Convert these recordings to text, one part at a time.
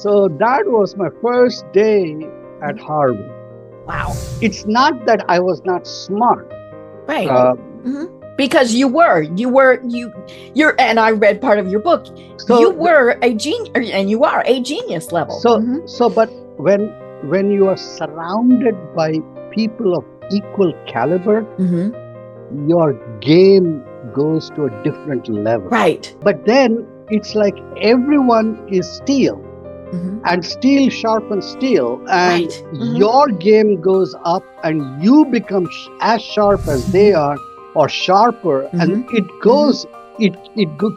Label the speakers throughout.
Speaker 1: So that was my first day at Harvard.
Speaker 2: Wow.
Speaker 1: It's not that I was not smart.
Speaker 2: Right. Because you're, and I read part of your book. So you were a genius, and you are a genius level.
Speaker 1: But when you are surrounded by people of equal caliber, your game goes to a different level.
Speaker 2: Right.
Speaker 1: But then it's like everyone is steel, and steel sharpens steel, and your game goes up, and you become as sharp as they are, or sharper, and it goes, it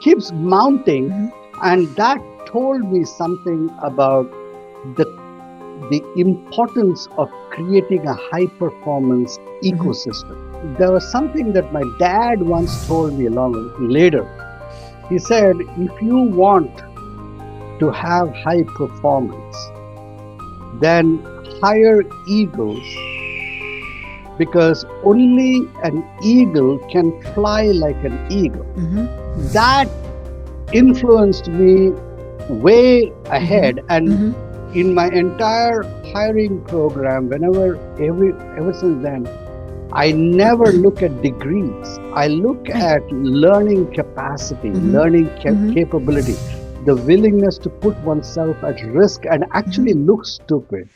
Speaker 1: keeps mounting, and that told me something about the importance of creating a high performance ecosystem. There was something that my dad once told me later. He said, if you want to have high performance, then hire eagles, because only an eagle can fly like an eagle. That influenced me way ahead, and in my entire hiring program, ever since then, I never look at degrees. I look at learning capacity, learning capability, the willingness to put oneself at risk and actually look stupid.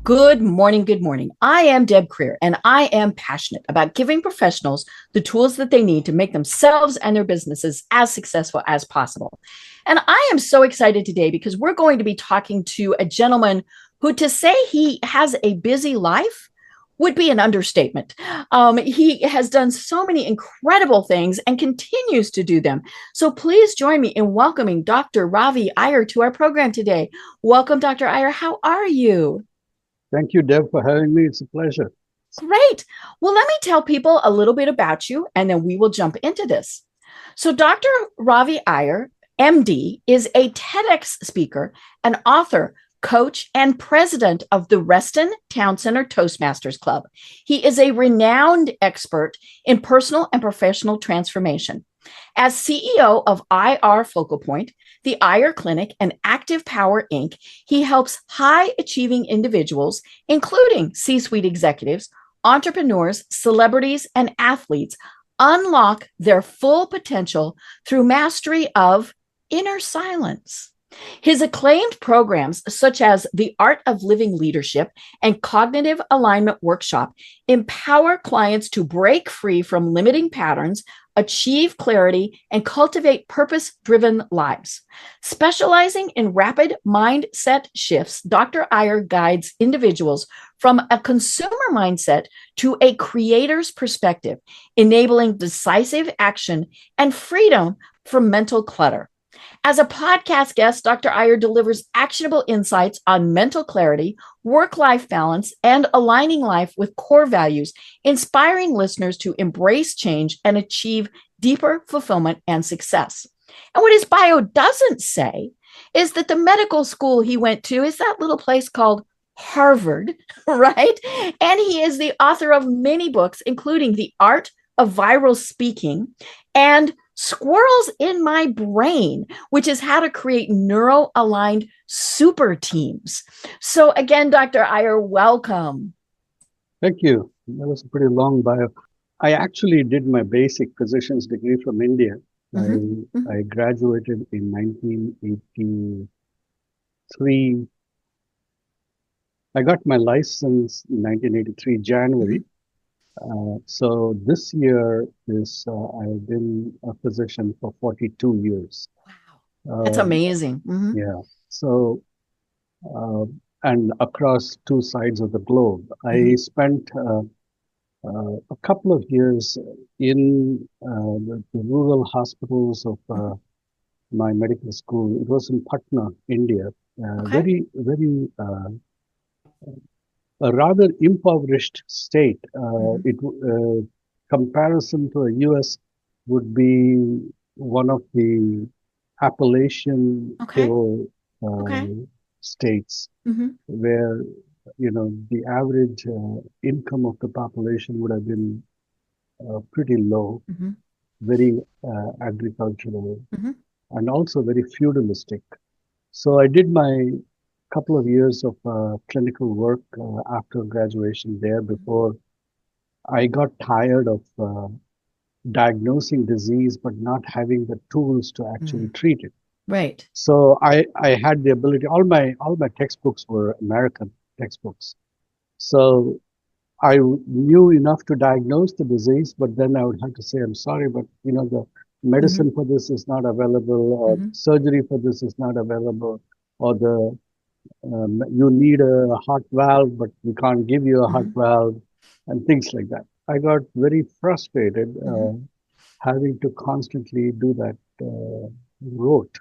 Speaker 2: Good morning. Good morning. I am Deb Krier, and I am passionate about giving professionals the tools that they need to make themselves and their businesses as successful as possible. And I am so excited today because we're going to be talking to a gentleman who, to say he has a busy life would be an understatement. He has done so many incredible things and continues to do them. So please join me in welcoming Dr. Ravi Iyer to our program today. Welcome, Dr. Iyer. How are you?
Speaker 1: Thank you, Deb, for having me. It's a pleasure.
Speaker 2: Great. Well, let me tell people a little bit about you, and then we will jump into this. So Dr. Ravi Iyer, MD, is a TEDx speaker, an author, coach, and president of the Reston Town Center Toastmasters Club. He is a renowned expert in personal and professional transformation. As CEO of Eye-yer Focal Point, the Eye-yer Clinic, and Active Power Inc., he helps high-achieving individuals, including C-suite executives, entrepreneurs, celebrities, and athletes, unlock their full potential through mastery of inner silence. His acclaimed programs, such as the Art of Living Leadership and Cognitive Alignment Workshop, empower clients to break free from limiting patterns, achieve clarity, and cultivate purpose-driven lives. Specializing in rapid mindset shifts, Dr. Iyer guides individuals from a consumer mindset to a creator's perspective, enabling decisive action and freedom from mental clutter. As a podcast guest, Dr. Iyer delivers actionable insights on mental clarity, work-life balance, and aligning life with core values, inspiring listeners to embrace change and achieve deeper fulfillment and success. And what his bio doesn't say is that the medical school he went to is that little place called Harvard, right? And he is the author of many books, including The Art of Viral Speaking and Squirrels in My Brain, which is how to create neuro-aligned super teams. So again, Dr. Iyer, welcome.
Speaker 1: Thank you. That was a pretty long bio. I actually did my basic physician's degree from India. I graduated in 1983. I got my license in 1983, January. So this year is, I've been a physician for 42 years.
Speaker 2: Wow. That's amazing.
Speaker 1: Yeah. So, and across two sides of the globe. I spent a couple of years in the rural hospitals of my medical school. It was in Patna, India. Very, very a rather impoverished state. Comparison to a U.S. would be one of the Appalachian Hill states, where the average income of the population would have been pretty low, very agricultural, and also very feudalistic. So I did my couple of years of clinical work after graduation there before I got tired of diagnosing disease but not having the tools to actually treat it.
Speaker 2: Right.
Speaker 1: So I had the ability. All my textbooks were American textbooks. So I knew enough to diagnose the disease, but then I would have to say, I'm sorry, but the medicine for this is not available, or surgery for this is not available, or you need a heart valve, but we can't give you a heart valve, and things like that. I got very frustrated having to constantly do that rote.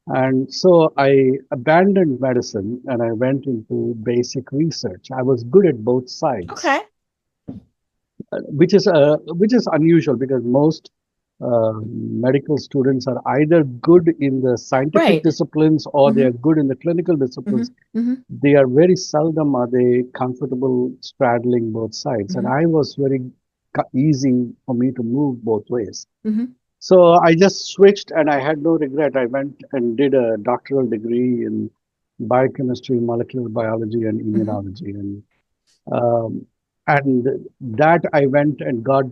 Speaker 1: And so I abandoned medicine and I went into basic research. I was good at both sides.
Speaker 2: Okay.
Speaker 1: Which is unusual because most medical students are either good in the scientific disciplines or they are good in the clinical disciplines. They are very seldom are they comfortable straddling both sides. And I was very easy for me to move both ways. So I just switched and I had no regret. I went and did a doctoral degree in biochemistry, molecular biology, and immunology. And that I went and got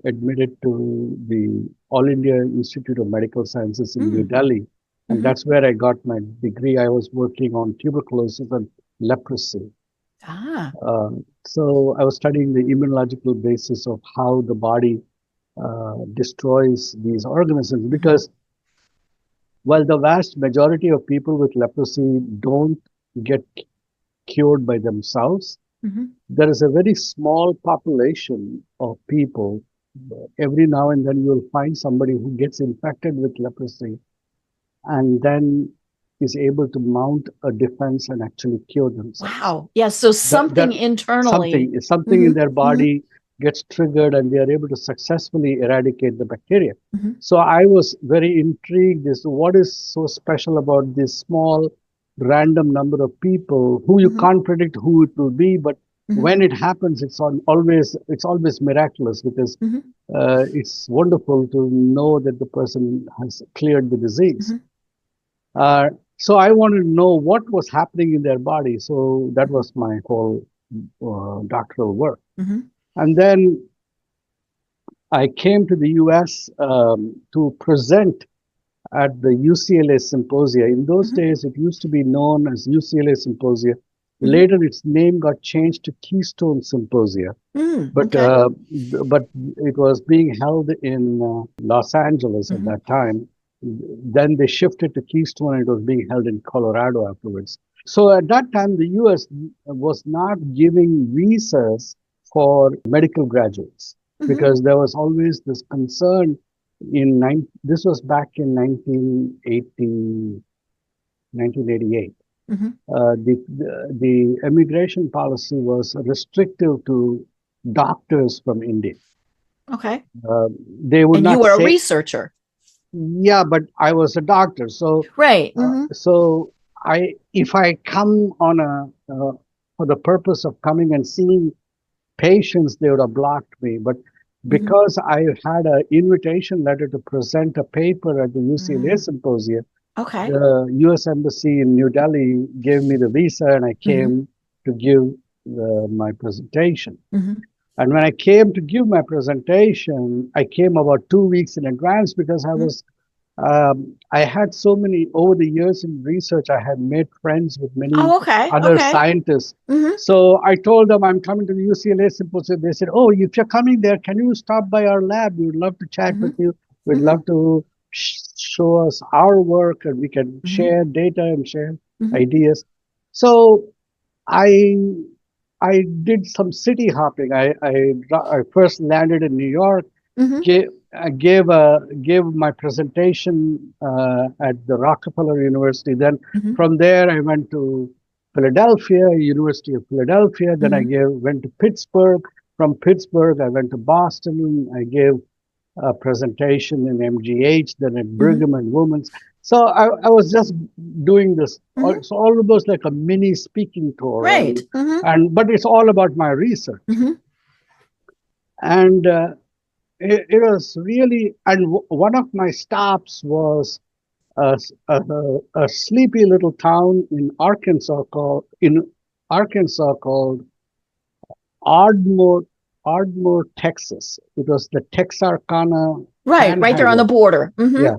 Speaker 1: admitted to the All India Institute of Medical Sciences in New Delhi. And that's where I got my degree. I was working on tuberculosis and leprosy. So I was studying the immunological basis of how the body destroys these organisms, because while the vast majority of people with leprosy don't get cured by themselves, there is a very small population of people. Every now and then you'll find somebody who gets infected with leprosy and then is able to mount a defense and actually cure themselves.
Speaker 2: Wow. Yeah. So something internally.
Speaker 1: Something in their body gets triggered and they are able to successfully eradicate the bacteria. So I was very intrigued as to what is so special about this small random number of people who you can't predict who it will be, but when it happens, it's always miraculous, because it's wonderful to know that the person has cleared the disease. So I wanted to know what was happening in their body. So that was my whole doctoral work. And then I came to the US to present at the UCLA Symposia. In those days, it used to be known as UCLA Symposia. Later, its name got changed to Keystone Symposia. But it was being held in Los Angeles at that time. Then they shifted to Keystone and it was being held in Colorado afterwards. So at that time, the US was not giving visas for medical graduates because there was always this concern this was back in 1988. The immigration policy was restrictive to doctors from India.
Speaker 2: Okay.
Speaker 1: They would
Speaker 2: and
Speaker 1: not
Speaker 2: you were a researcher.
Speaker 1: Yeah, but I was a doctor. So
Speaker 2: right.
Speaker 1: So if I come on for the purpose of coming and seeing patients, they would have blocked me. But because I had an invitation letter to present a paper at the UCLA Symposium, the U.S. Embassy in New Delhi gave me the visa and I came to give my presentation. And when I came to give my presentation, I came about 2 weeks in advance because I had so many, over the years in research, I had made friends with many other scientists. So I told them I'm coming to the UCLA Symposium. They said, oh, if you're coming there, can you stop by our lab? We would love to chat with you. We'd love to show us our work and we can share data and share ideas. So I did some city hopping. I first landed in New York, gave my presentation at the Rockefeller University. Then from there, I went to Philadelphia, University of Philadelphia. Then I went to Pittsburgh. From Pittsburgh, I went to Boston. I gave a presentation in MGH, then at Brigham and Women's. So I was just doing this. So almost like a mini speaking tour.
Speaker 2: Right.
Speaker 1: But it's all about my research. And it was really, and one of my stops was a sleepy little town in Arkansas called Ardmore, Texas. It was the Texarkana
Speaker 2: Right there on the
Speaker 1: Panhandle.
Speaker 2: border.
Speaker 1: Yeah,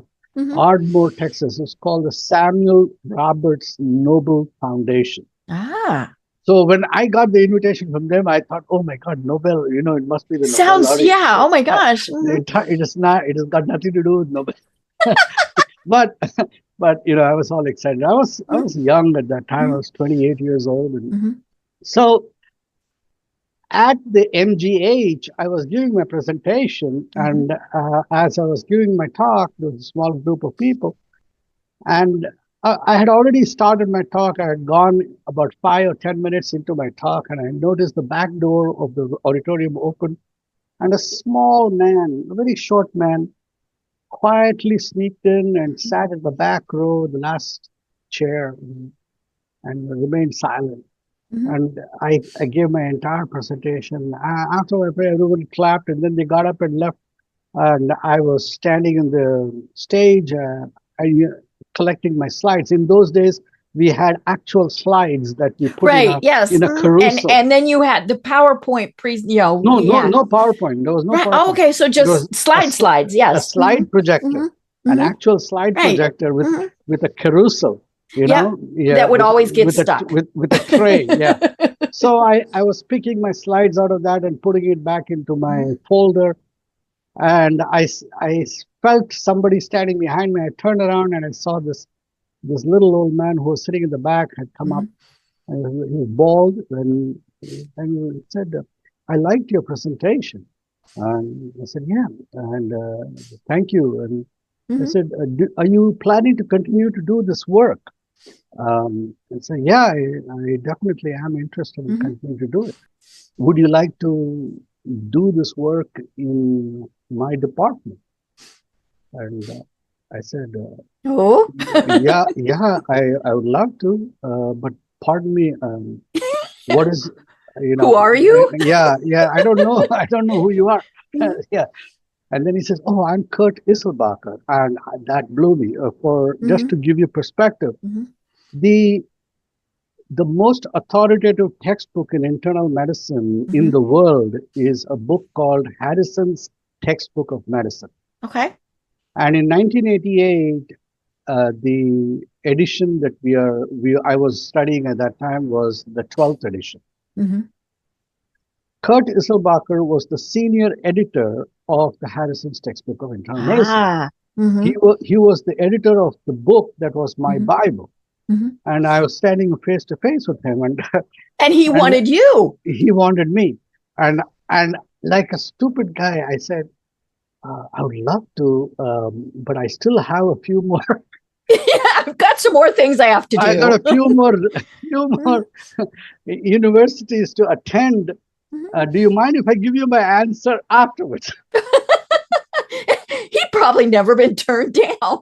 Speaker 1: Ardmore, Texas. It's called the Samuel Roberts Noble Foundation. So when I got the invitation from them, I thought, oh my God, Nobel, it must be the Nobel laureate.
Speaker 2: Yeah. Oh my gosh.
Speaker 1: It is not, it has got nothing to do with Nobel. But I was all excited. I was young at that time. I was 28 years old. And so at the MGH, I was giving my presentation, and as I was giving my talk to a small group of people, and I had already started my talk. I had gone about 5 or 10 minutes into my talk, and I noticed the back door of the auditorium open, and a small man, a very short man, quietly sneaked in and sat in the back row, the last chair, and remained silent. And I gave my entire presentation. After my prayer, everyone clapped, and then they got up and left. And I was standing in the stage, collecting my slides. In those days, we had actual slides that we put in a carousel.
Speaker 2: And then you had the PowerPoint
Speaker 1: No PowerPoint. There was no PowerPoint.
Speaker 2: Oh, okay, so just slides. Yes,
Speaker 1: a slide projector, an actual slide projector with a carousel.
Speaker 2: That would always get stuck
Speaker 1: with a tray. Yeah. So I was picking my slides out of that and putting it back into my folder, and I felt somebody standing behind me. I turned around and I saw this little old man who was sitting in the back had come up, and he was bald, and he said, "I liked your presentation." And I said, "Yeah," and thank you. And I said, "Are you planning to continue to do this work?" And said, "Yeah, I definitely am interested in continuing to do it. Would you like to do this work in my department?" And I said, yeah, I would love to, but pardon me, what is,
Speaker 2: who are you?
Speaker 1: Yeah, I don't know. I don't know who you are. Yeah. And then he says, "Oh, I'm Kurt Isselbacher." And that blew me. Just to give you perspective, the most authoritative textbook in internal medicine in the world is a book called Harrison's Textbook of Medicine.
Speaker 2: Okay.
Speaker 1: And in 1988, the edition that I was studying at that time was the 12th edition. Kurt Isselbacher was the senior editor of the Harrison's Textbook of Internal Medicine. He was the editor of the book that was my Bible. And I was standing face to face with him,
Speaker 2: and he wanted you.
Speaker 1: He wanted me, and like a stupid guy, I said, "I would love to, but I still have a few more."
Speaker 2: I've got some more things I have to do.
Speaker 1: I got a few more universities to attend. Do you mind if I give you my answer afterwards?
Speaker 2: He'd probably never been turned down.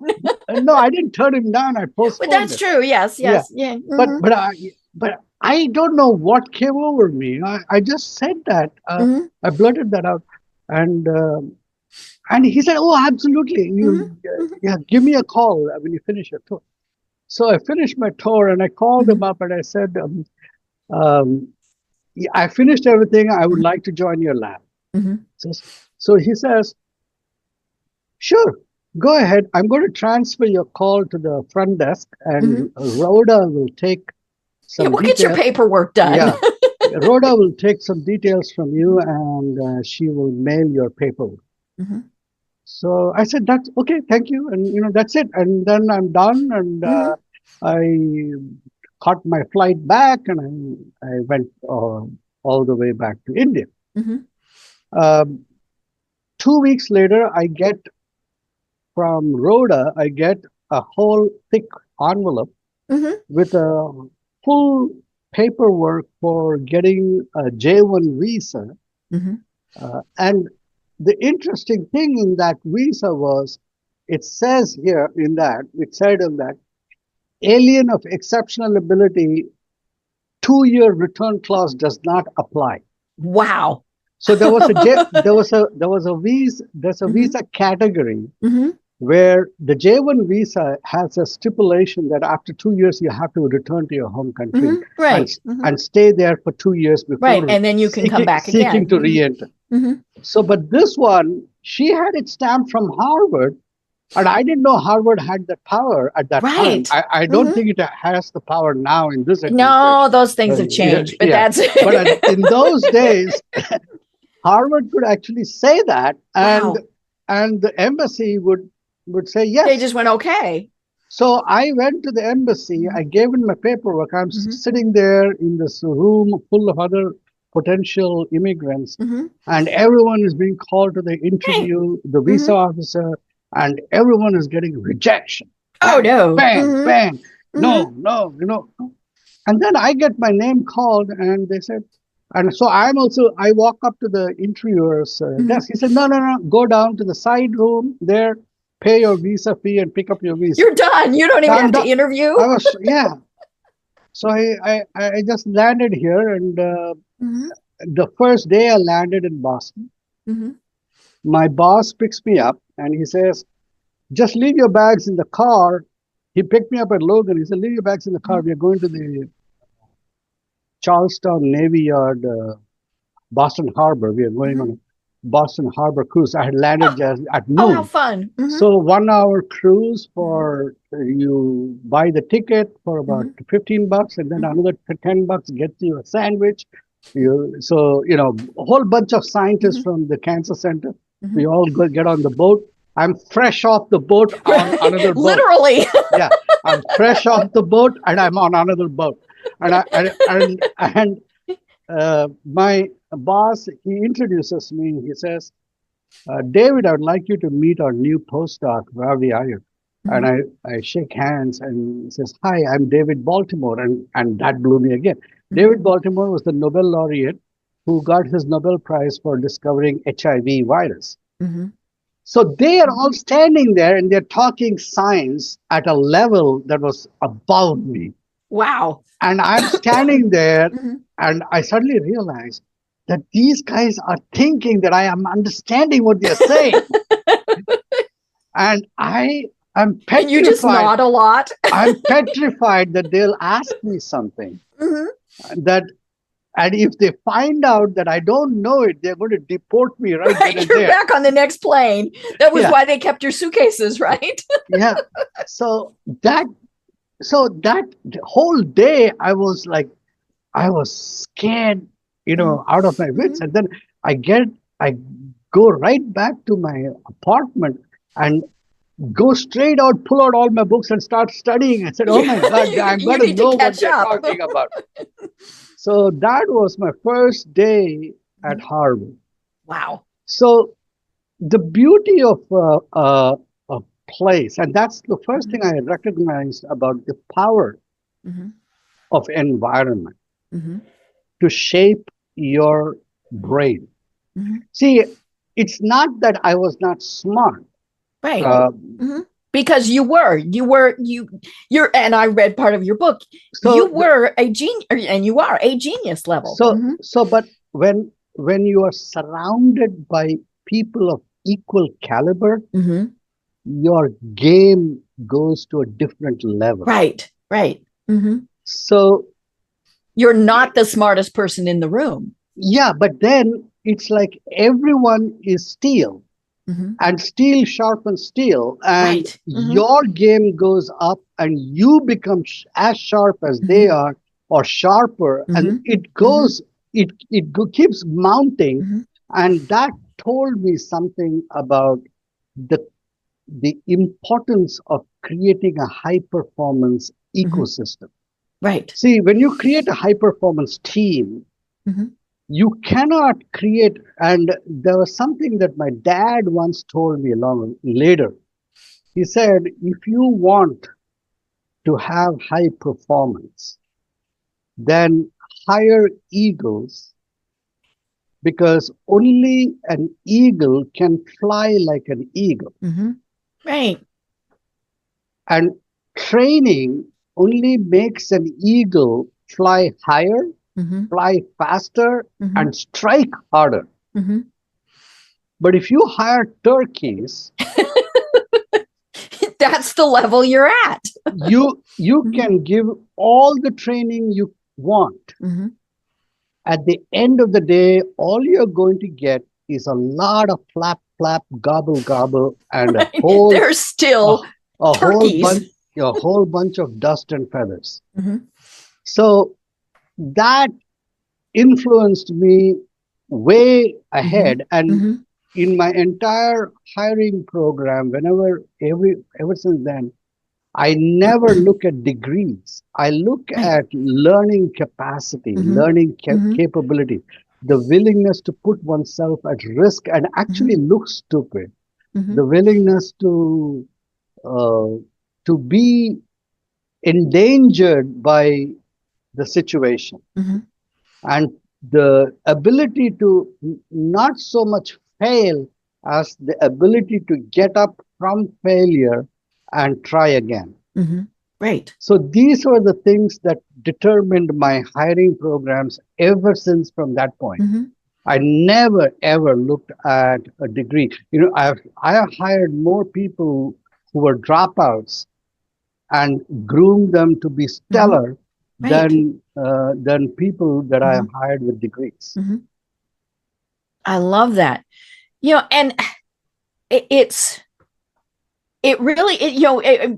Speaker 1: No, I didn't turn him down. I postponed.
Speaker 2: But that's true. Yes. Yeah.
Speaker 1: But I don't know what came over me. I just said that. I blurted that out, and he said, "Oh, absolutely. Yeah, give me a call when you finish your tour." So I finished my tour, and I called him up, and I said, "I finished everything. I would like to join your lab." So he says, "Sure, go ahead. I'm going to transfer your call to the front desk, and Rhoda will take some
Speaker 2: we'll get your paperwork done."
Speaker 1: Yeah, Rhoda will take some details from you, and she will mail your paperwork. So I said, "That's okay, thank you." And that's it. And then I'm done, and I caught my flight back, and I went all the way back to India. 2 weeks later, I get from Rhoda, I get a whole thick envelope with a full paperwork for getting a J1 visa. And the interesting thing in that visa was, it said in that alien of exceptional ability 2-year return clause does not apply.
Speaker 2: Wow.
Speaker 1: So there was a visa category where the J1 visa has a stipulation that after 2 years you have to return to your home country and stay there for 2 years before
Speaker 2: and then you can come back
Speaker 1: seeking to re-enter. So, but this one, she had it stamped from Harvard, and I didn't know Harvard had that power at that time. I don't think it has the power now in this administration.
Speaker 2: No, those things have changed, but that's
Speaker 1: But in those days, Harvard could actually say that, and the embassy would say yes.
Speaker 2: They just went okay.
Speaker 1: So I went to the embassy. I gave in my paperwork. I'm sitting there in this room full of other potential immigrants, and everyone is being called to the interview, the visa officer, and everyone is getting rejection.
Speaker 2: Oh, no.
Speaker 1: Bang, bang. No, And then I get my name called, and they said, and so I walk up to the interviewer's desk. He said, no, go down to the side room there, pay your visa fee, and pick up your visa.
Speaker 2: You're done. You don't even have to interview.
Speaker 1: So I just landed here, and the first day I landed in Boston, my boss picks me up, and he says, just leave your bags in the car. He picked me up at Logan. He said, leave your bags in the car. We are going to the Charlestown Navy Yard, Boston Harbor. We are going on a Boston Harbor cruise. I had landed just at noon.
Speaker 2: Oh, how fun.
Speaker 1: So 1 hour cruise for, you buy the ticket for about $15, and then another $10 gets you a sandwich. A whole bunch of scientists from the Cancer Center. We all get on the boat. I'm fresh off the boat on another boat.
Speaker 2: Literally.
Speaker 1: Yeah, I'm fresh off the boat and I'm on another boat. And my boss, he introduces me. He says, David, I would like you to meet our new postdoc, Ravi Iyer. And I shake hands, and he says, hi, I'm David Baltimore. And that blew me again. David Baltimore was the Nobel laureate who got his Nobel Prize for discovering HIV virus. So they are all standing there and they're talking science at a level that was above me.
Speaker 2: Wow.
Speaker 1: And I'm standing there and I suddenly realized that these guys are thinking that I am understanding what they're saying. And I'm petrified.
Speaker 2: And you just nod a lot.
Speaker 1: I'm petrified that they'll ask me something. And if they find out that I don't know it, they're going to deport me right then and
Speaker 2: You're
Speaker 1: there.
Speaker 2: back on the next plane. That was why they kept your suitcases, right?
Speaker 1: So that whole day I was scared, out of my wits. And then I go right back to my apartment and go straight out, pull out all my books and start studying. I said, oh my God, I'm going to know what they're talking about. So that was my first day at Harvard.
Speaker 2: Wow.
Speaker 1: So the beauty of a place, and that's the first thing I recognized about the power of environment to shape your brain. See, it's not that I was not smart.
Speaker 2: Right. Because you're, and I read part of your book. So you were a genius, and you are a genius level.
Speaker 1: But when you are surrounded by people of equal caliber, your game goes to a different level.
Speaker 2: Right.
Speaker 1: So
Speaker 2: you're not the smartest person in the room.
Speaker 1: Yeah, but then it's like everyone is steel. And steel sharpens steel, and your game goes up, and you become as sharp as they are, or sharper, and it goes. It keeps mounting, and that told me something about the importance of creating a high performance ecosystem.
Speaker 2: Right.
Speaker 1: See, when you create a high performance team. You cannot create, and there was something that my dad once told me long later. He said, if you want to have high performance, then hire eagles, because only an eagle can fly like an eagle.
Speaker 2: Right.
Speaker 1: And training only makes an eagle fly higher, fly faster, and strike harder. But if you hire turkeys,
Speaker 2: that's the level you're at.
Speaker 1: you can give all the training you want. At the end of the day, all you're going to get is a lot of flap, flap, gobble, gobble, and a whole
Speaker 2: They're still turkeys.
Speaker 1: a whole bunch of dust and feathers. So that influenced me way ahead, and in my entire hiring program, ever since then, I never look at degrees. I look at learning capacity, learning capability, the willingness to put oneself at risk and actually look stupid, the willingness to be endangered by the situation, and the ability to not so much fail as the ability to get up from failure and try again.
Speaker 2: Right.
Speaker 1: So these were the things that determined my hiring programs ever since from that point. I never ever looked at a degree. I have hired more people who were dropouts and groomed them to be stellar than people that I have hired with degrees.
Speaker 2: I love that. And it really,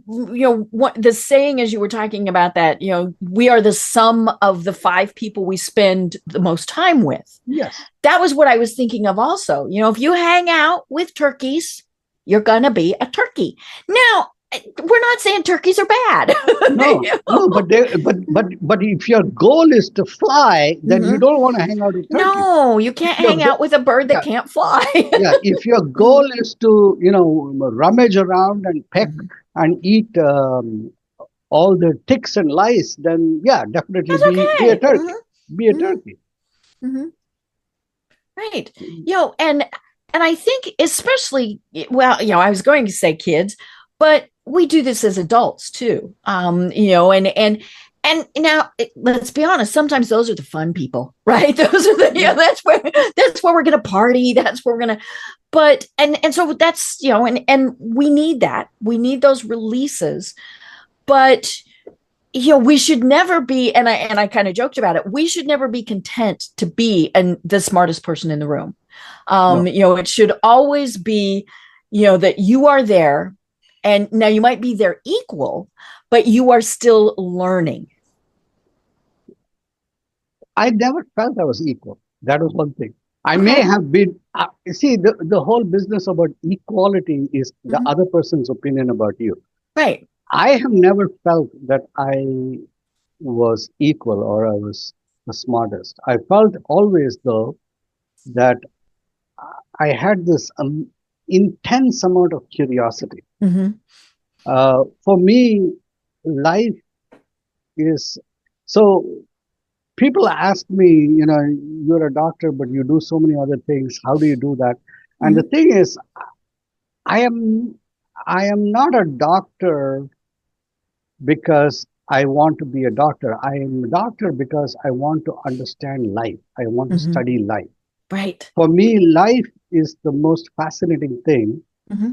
Speaker 2: what the saying, as you were talking about that, we are the sum of the 5 people we spend the most time with.
Speaker 1: Yes.
Speaker 2: That was what I was thinking of also. If you hang out with turkeys, you're going to be a turkey. Now, we're not saying turkeys are bad.
Speaker 1: No, but if your goal is to fly, then you don't want to hang out with turkeys.
Speaker 2: No, you can't hang out with a bird that can't fly.
Speaker 1: If your goal is to, rummage around and peck and eat all the ticks and lice, then definitely be a turkey. Be a turkey.
Speaker 2: Right. And I think especially, I was going to say kids, but we do this as adults too. And now let's be honest, sometimes those are the fun people, right? Those are that's where we're going to party. That's where we're going to, but, and so that's, and we need that. We need those releases, but we should never be, and I kind of joked about it. We should never be content to be the smartest person in the room. It should always be, that you are there. And now you might be their equal, but you are still learning.
Speaker 1: I never felt I was equal. That was one thing. I may have been, the whole business about equality is the other person's opinion about you.
Speaker 2: Right.
Speaker 1: I have never felt that I was equal or I was the smartest. I felt always, though, that I had this intense amount of curiosity. For me, life is so. People ask me, you're a doctor, but you do so many other things. How do you do that? And the thing is, I am not a doctor because I want to be a doctor. I am a doctor because I want to understand life. I want to study life.
Speaker 2: Right.
Speaker 1: For me, life is the most fascinating thing.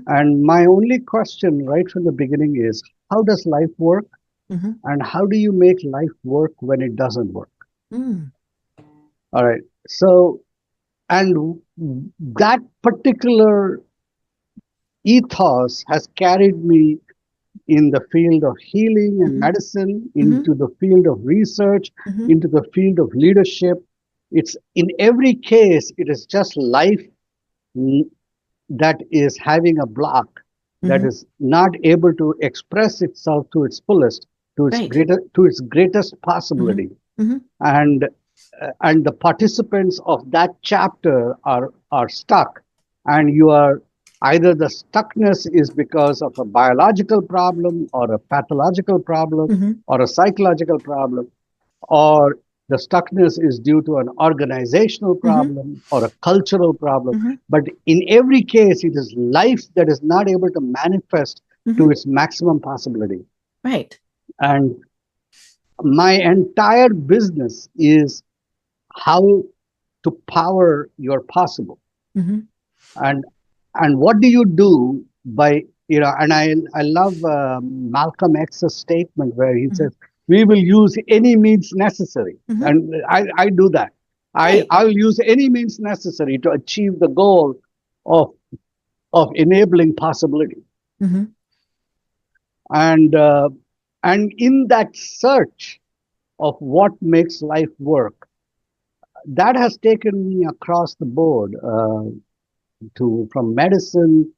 Speaker 1: And my only question right from the beginning is, how does life work? And how do you make life work when it doesn't work? All right. So, and that particular ethos has carried me in the field of healing and medicine, into the field of research, into the field of leadership. It's in every case, it is just life that is having a block, that is not able to express itself to its fullest, to its greatest possibility. And the participants of that chapter are stuck, and you are either the stuckness is because of a biological problem or a pathological problem or a psychological problem, or the stuckness is due to an organizational problem or a cultural problem. But in every case, it is life that is not able to manifest to its maximum possibility.
Speaker 2: Right.
Speaker 1: And my entire business is how to power your possible.
Speaker 2: Mm-hmm.
Speaker 1: And what do you do by, and I love Malcolm X's statement where he says, we will use any means necessary.
Speaker 2: Mm-hmm.
Speaker 1: And I do that.
Speaker 2: Right.
Speaker 1: I will use any means necessary to achieve the goal of enabling possibility.
Speaker 2: Mm-hmm.
Speaker 1: And in that search of what makes life work, that has taken me across the board, from medicine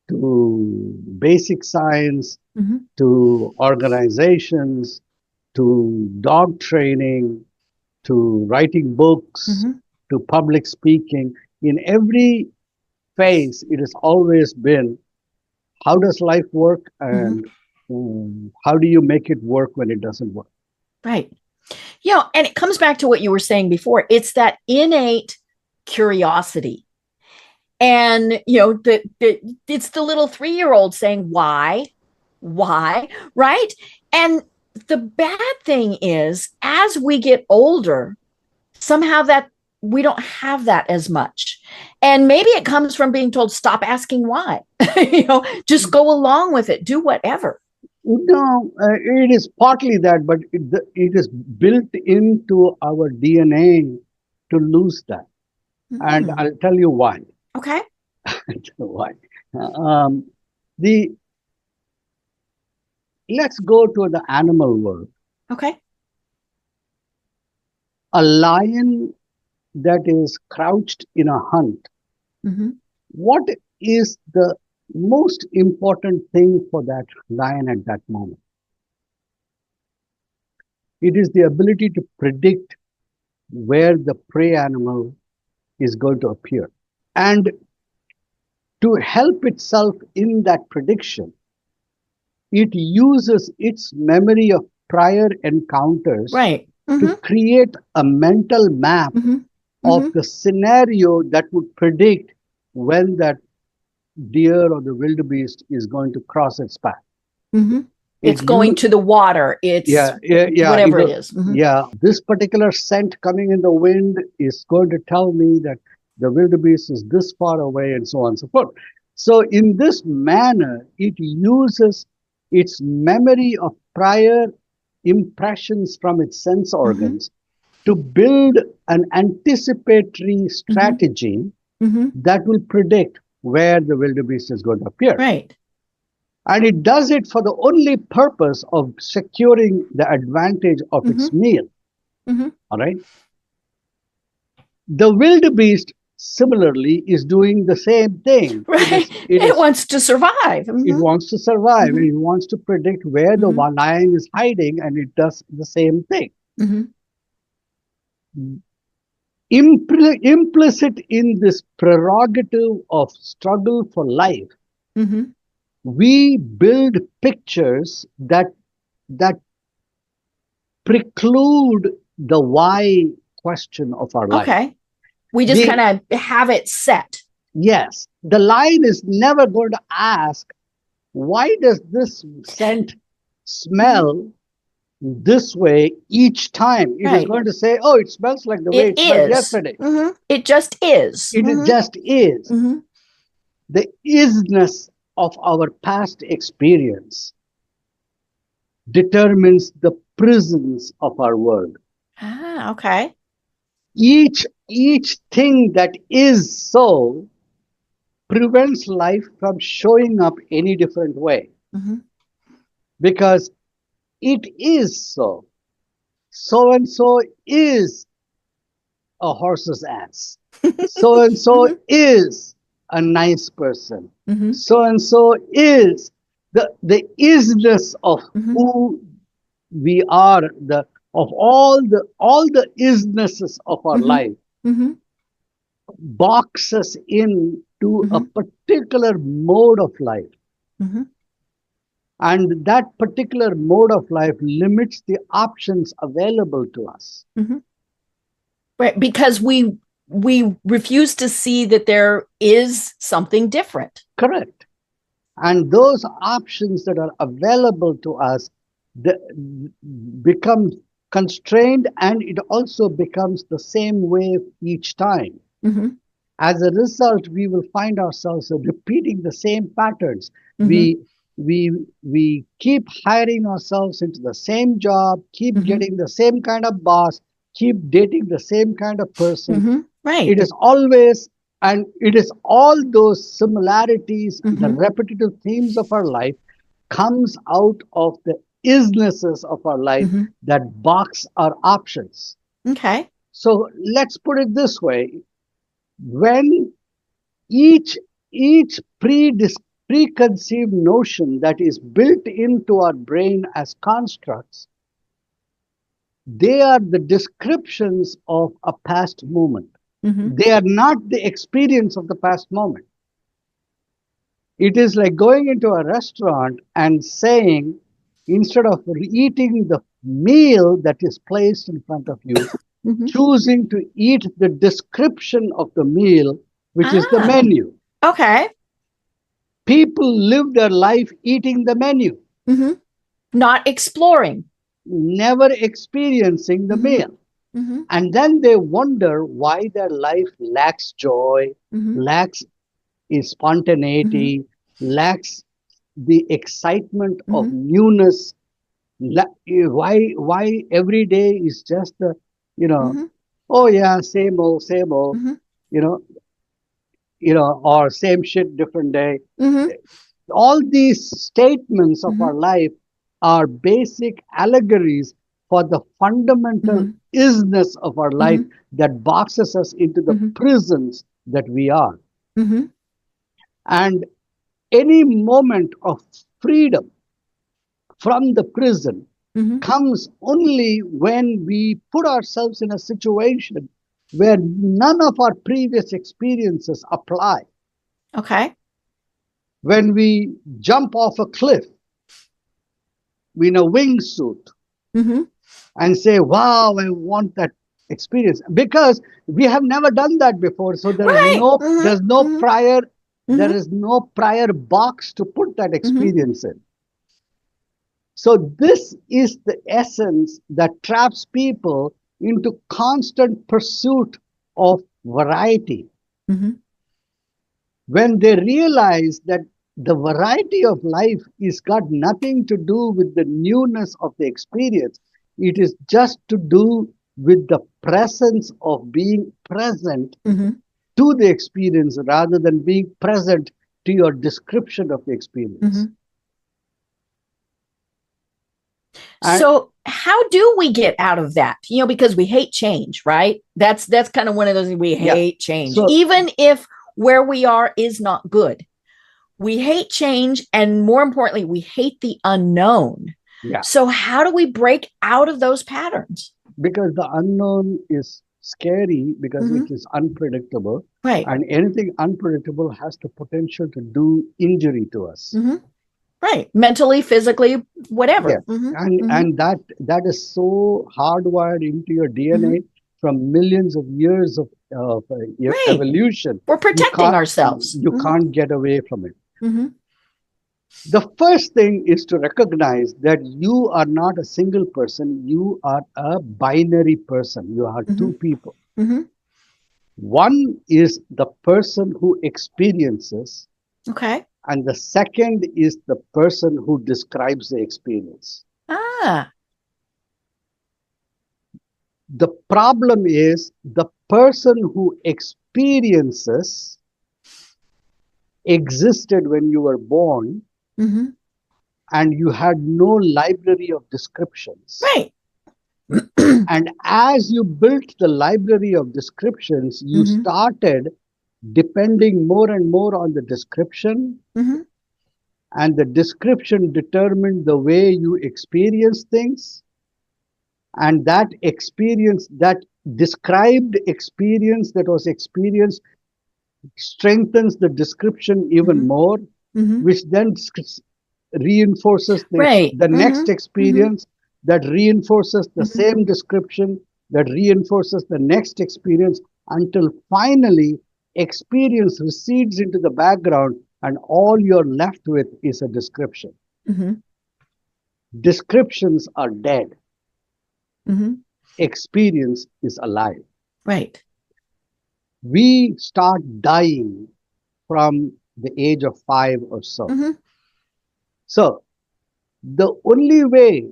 Speaker 1: to basic science,
Speaker 2: Mm-hmm.
Speaker 1: to organizations, to dog training, to writing books,
Speaker 2: Mm-hmm.
Speaker 1: to public speaking. In every phase, it has always been, how does life work, and how do you make it work when it doesn't work?
Speaker 2: Right. And it comes back to what you were saying before. It's that innate curiosity. And, it's the little 3-year-old saying, why, right? And the bad thing is, as we get older, somehow that we don't have that as much. And maybe it comes from being told, stop asking why, just go along with it, do whatever.
Speaker 1: No, it is partly that, but it is built into our DNA to lose that. Mm-hmm. And I'll tell you why.
Speaker 2: Okay.
Speaker 1: Why? Let's go to the animal world.
Speaker 2: Okay.
Speaker 1: A lion that is crouched in a hunt. Mm-hmm. What is the most important thing for that lion at that moment? It is the ability to predict where the prey animal is going to appear. And to help itself in that prediction, it uses its memory of prior encounters,
Speaker 2: right,
Speaker 1: to create a mental map of the scenario that would predict when that deer or the wildebeest is going to cross its path.
Speaker 2: It's going to the water. It's whatever it is.
Speaker 1: Yeah, this particular scent coming in the wind is going to tell me that the wildebeest is this far away, and so on and so forth. So in this manner, it uses its memory of prior impressions from its sense organs to build an anticipatory strategy that will predict where the wildebeest is going to appear.
Speaker 2: Right.
Speaker 1: And it does it for the only purpose of securing the advantage of its meal. All right. The wildebeest, similarly, is doing the same thing.
Speaker 2: Right. It wants to survive.
Speaker 1: It wants to survive. It wants to predict where the lion is hiding, and it does the same thing. Implicit in this prerogative of struggle for life, we build pictures that preclude the why question of our life.
Speaker 2: Okay. We just kind of have it set.
Speaker 1: Yes. The lion is never going to ask, why does this scent smell this way each time? It is going to say, oh, it smells like the way it smelled yesterday.
Speaker 2: It just is.
Speaker 1: It just is. The isness of our past experience determines the prisons of our world.
Speaker 2: Ah, okay.
Speaker 1: Each thing that is so prevents life from showing up any different way. Because it is so. So and so is a horse's ass. So and so is a nice person. So and so is the isness of who we are, of all the isnesses of our life, box us into a particular mode of life. And that particular mode of life limits the options available to us.
Speaker 2: Right, because we refuse to see that there is something different.
Speaker 1: Correct. And those options that are available to us become constrained, and it also becomes the same way each time. As a result, we will find ourselves repeating the same patterns. We keep hiring ourselves into the same job, keep getting the same kind of boss, keep dating the same kind of person.
Speaker 2: Right.
Speaker 1: It is always, and it is all those similarities, the repetitive themes of our life comes out of the isnesses of our life that box our options.
Speaker 2: Okay.
Speaker 1: So let's put it this way. When each preconceived notion that is built into our brain as constructs, they are the descriptions of a past moment. They are not the experience of the past moment. It is like going into a restaurant and saying, instead of eating the meal that is placed in front of you, choosing to eat the description of the meal, which is the menu.
Speaker 2: Okay.
Speaker 1: People live their life eating the menu,
Speaker 2: not exploring,
Speaker 1: never experiencing the meal. And then they wonder why their life lacks joy, lacks spontaneity, lacks the excitement of newness. Why every day is just the, oh yeah, same old, you know, or same shit, different day. All these statements of our life are basic allegories for the fundamental isness of our life that boxes us into the prisons that we are. And any moment of freedom from the prison comes only when we put ourselves in a situation where none of our previous experiences apply.
Speaker 2: Okay.
Speaker 1: When we jump off a cliff in a wingsuit and say, wow, I want that experience, because we have never done that before. So there is no prior there is no prior box to put that experience in. So this is the essence that traps people into constant pursuit of variety. When they realize that the variety of life is got nothing to do with the newness of the experience, it is just to do with the presence of being present to the experience rather than being present to your description of the experience.
Speaker 2: So how do we get out of that? Because we hate change, right? That's kind of one of those things. We hate change. So, even if where we are is not good, we hate change, and more importantly, we hate the unknown. So how do we break out of those patterns?
Speaker 1: Because the unknown is scary, because it is unpredictable.
Speaker 2: Right.
Speaker 1: And anything unpredictable has the potential to do injury to us.
Speaker 2: Right. Mentally, physically, whatever.
Speaker 1: And that is so hardwired into your DNA from millions of years of evolution.
Speaker 2: We're protecting ourselves.
Speaker 1: You can't get away from it. The first thing is to recognize that you are not a single person. You are a binary person. You are two people. One is the person who experiences.
Speaker 2: Okay.
Speaker 1: And the second is the person who describes the experience. The problem is the person who experiences existed when you were born, and you had no library of descriptions.
Speaker 2: Right.
Speaker 1: And as you built the library of descriptions, you started depending more and more on the description, and the description determined the way you experience things, and that experience, that described experience that was experienced, strengthens the description even more, which then reinforces the next experience, that reinforces the same description, that reinforces the next experience, until finally experience recedes into the background and all you're left with is a description. Descriptions are dead. experience is alive.
Speaker 2: Right.
Speaker 1: We start dying from the age of 5 or so. So the only way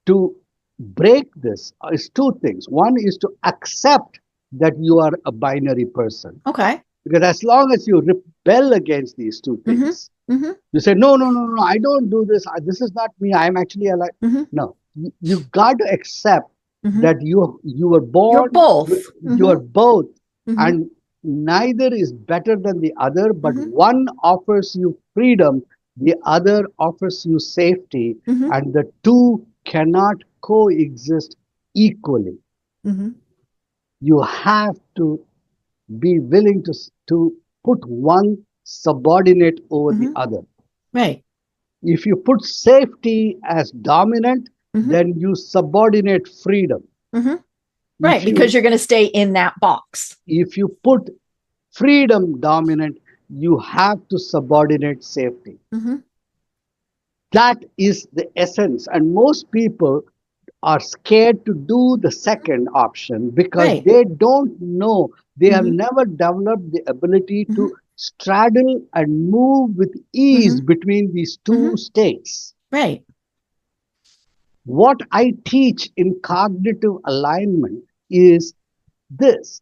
Speaker 1: to break this is two things. One is to accept that you are a binary person.
Speaker 2: Okay.
Speaker 1: Because as long as you rebel against these two things, you say, no, no, no, no, I don't do this. This is not me. I'm actually alive. No, you got to accept that you were born.
Speaker 2: You're both.
Speaker 1: You are both. And neither is better than the other, but one offers you freedom, the other offers you safety, and the two cannot coexist equally. You have to be willing to put one subordinate over the other.
Speaker 2: Right.
Speaker 1: If you put safety as dominant, then you subordinate freedom.
Speaker 2: Right, because you're going to stay in that box.
Speaker 1: If you put freedom dominant, you have to subordinate safety. That is the essence. And most people are scared to do the second option because they don't know. They have never developed the ability to straddle and move with ease between these two states.
Speaker 2: Right.
Speaker 1: What I teach in cognitive alignment is this.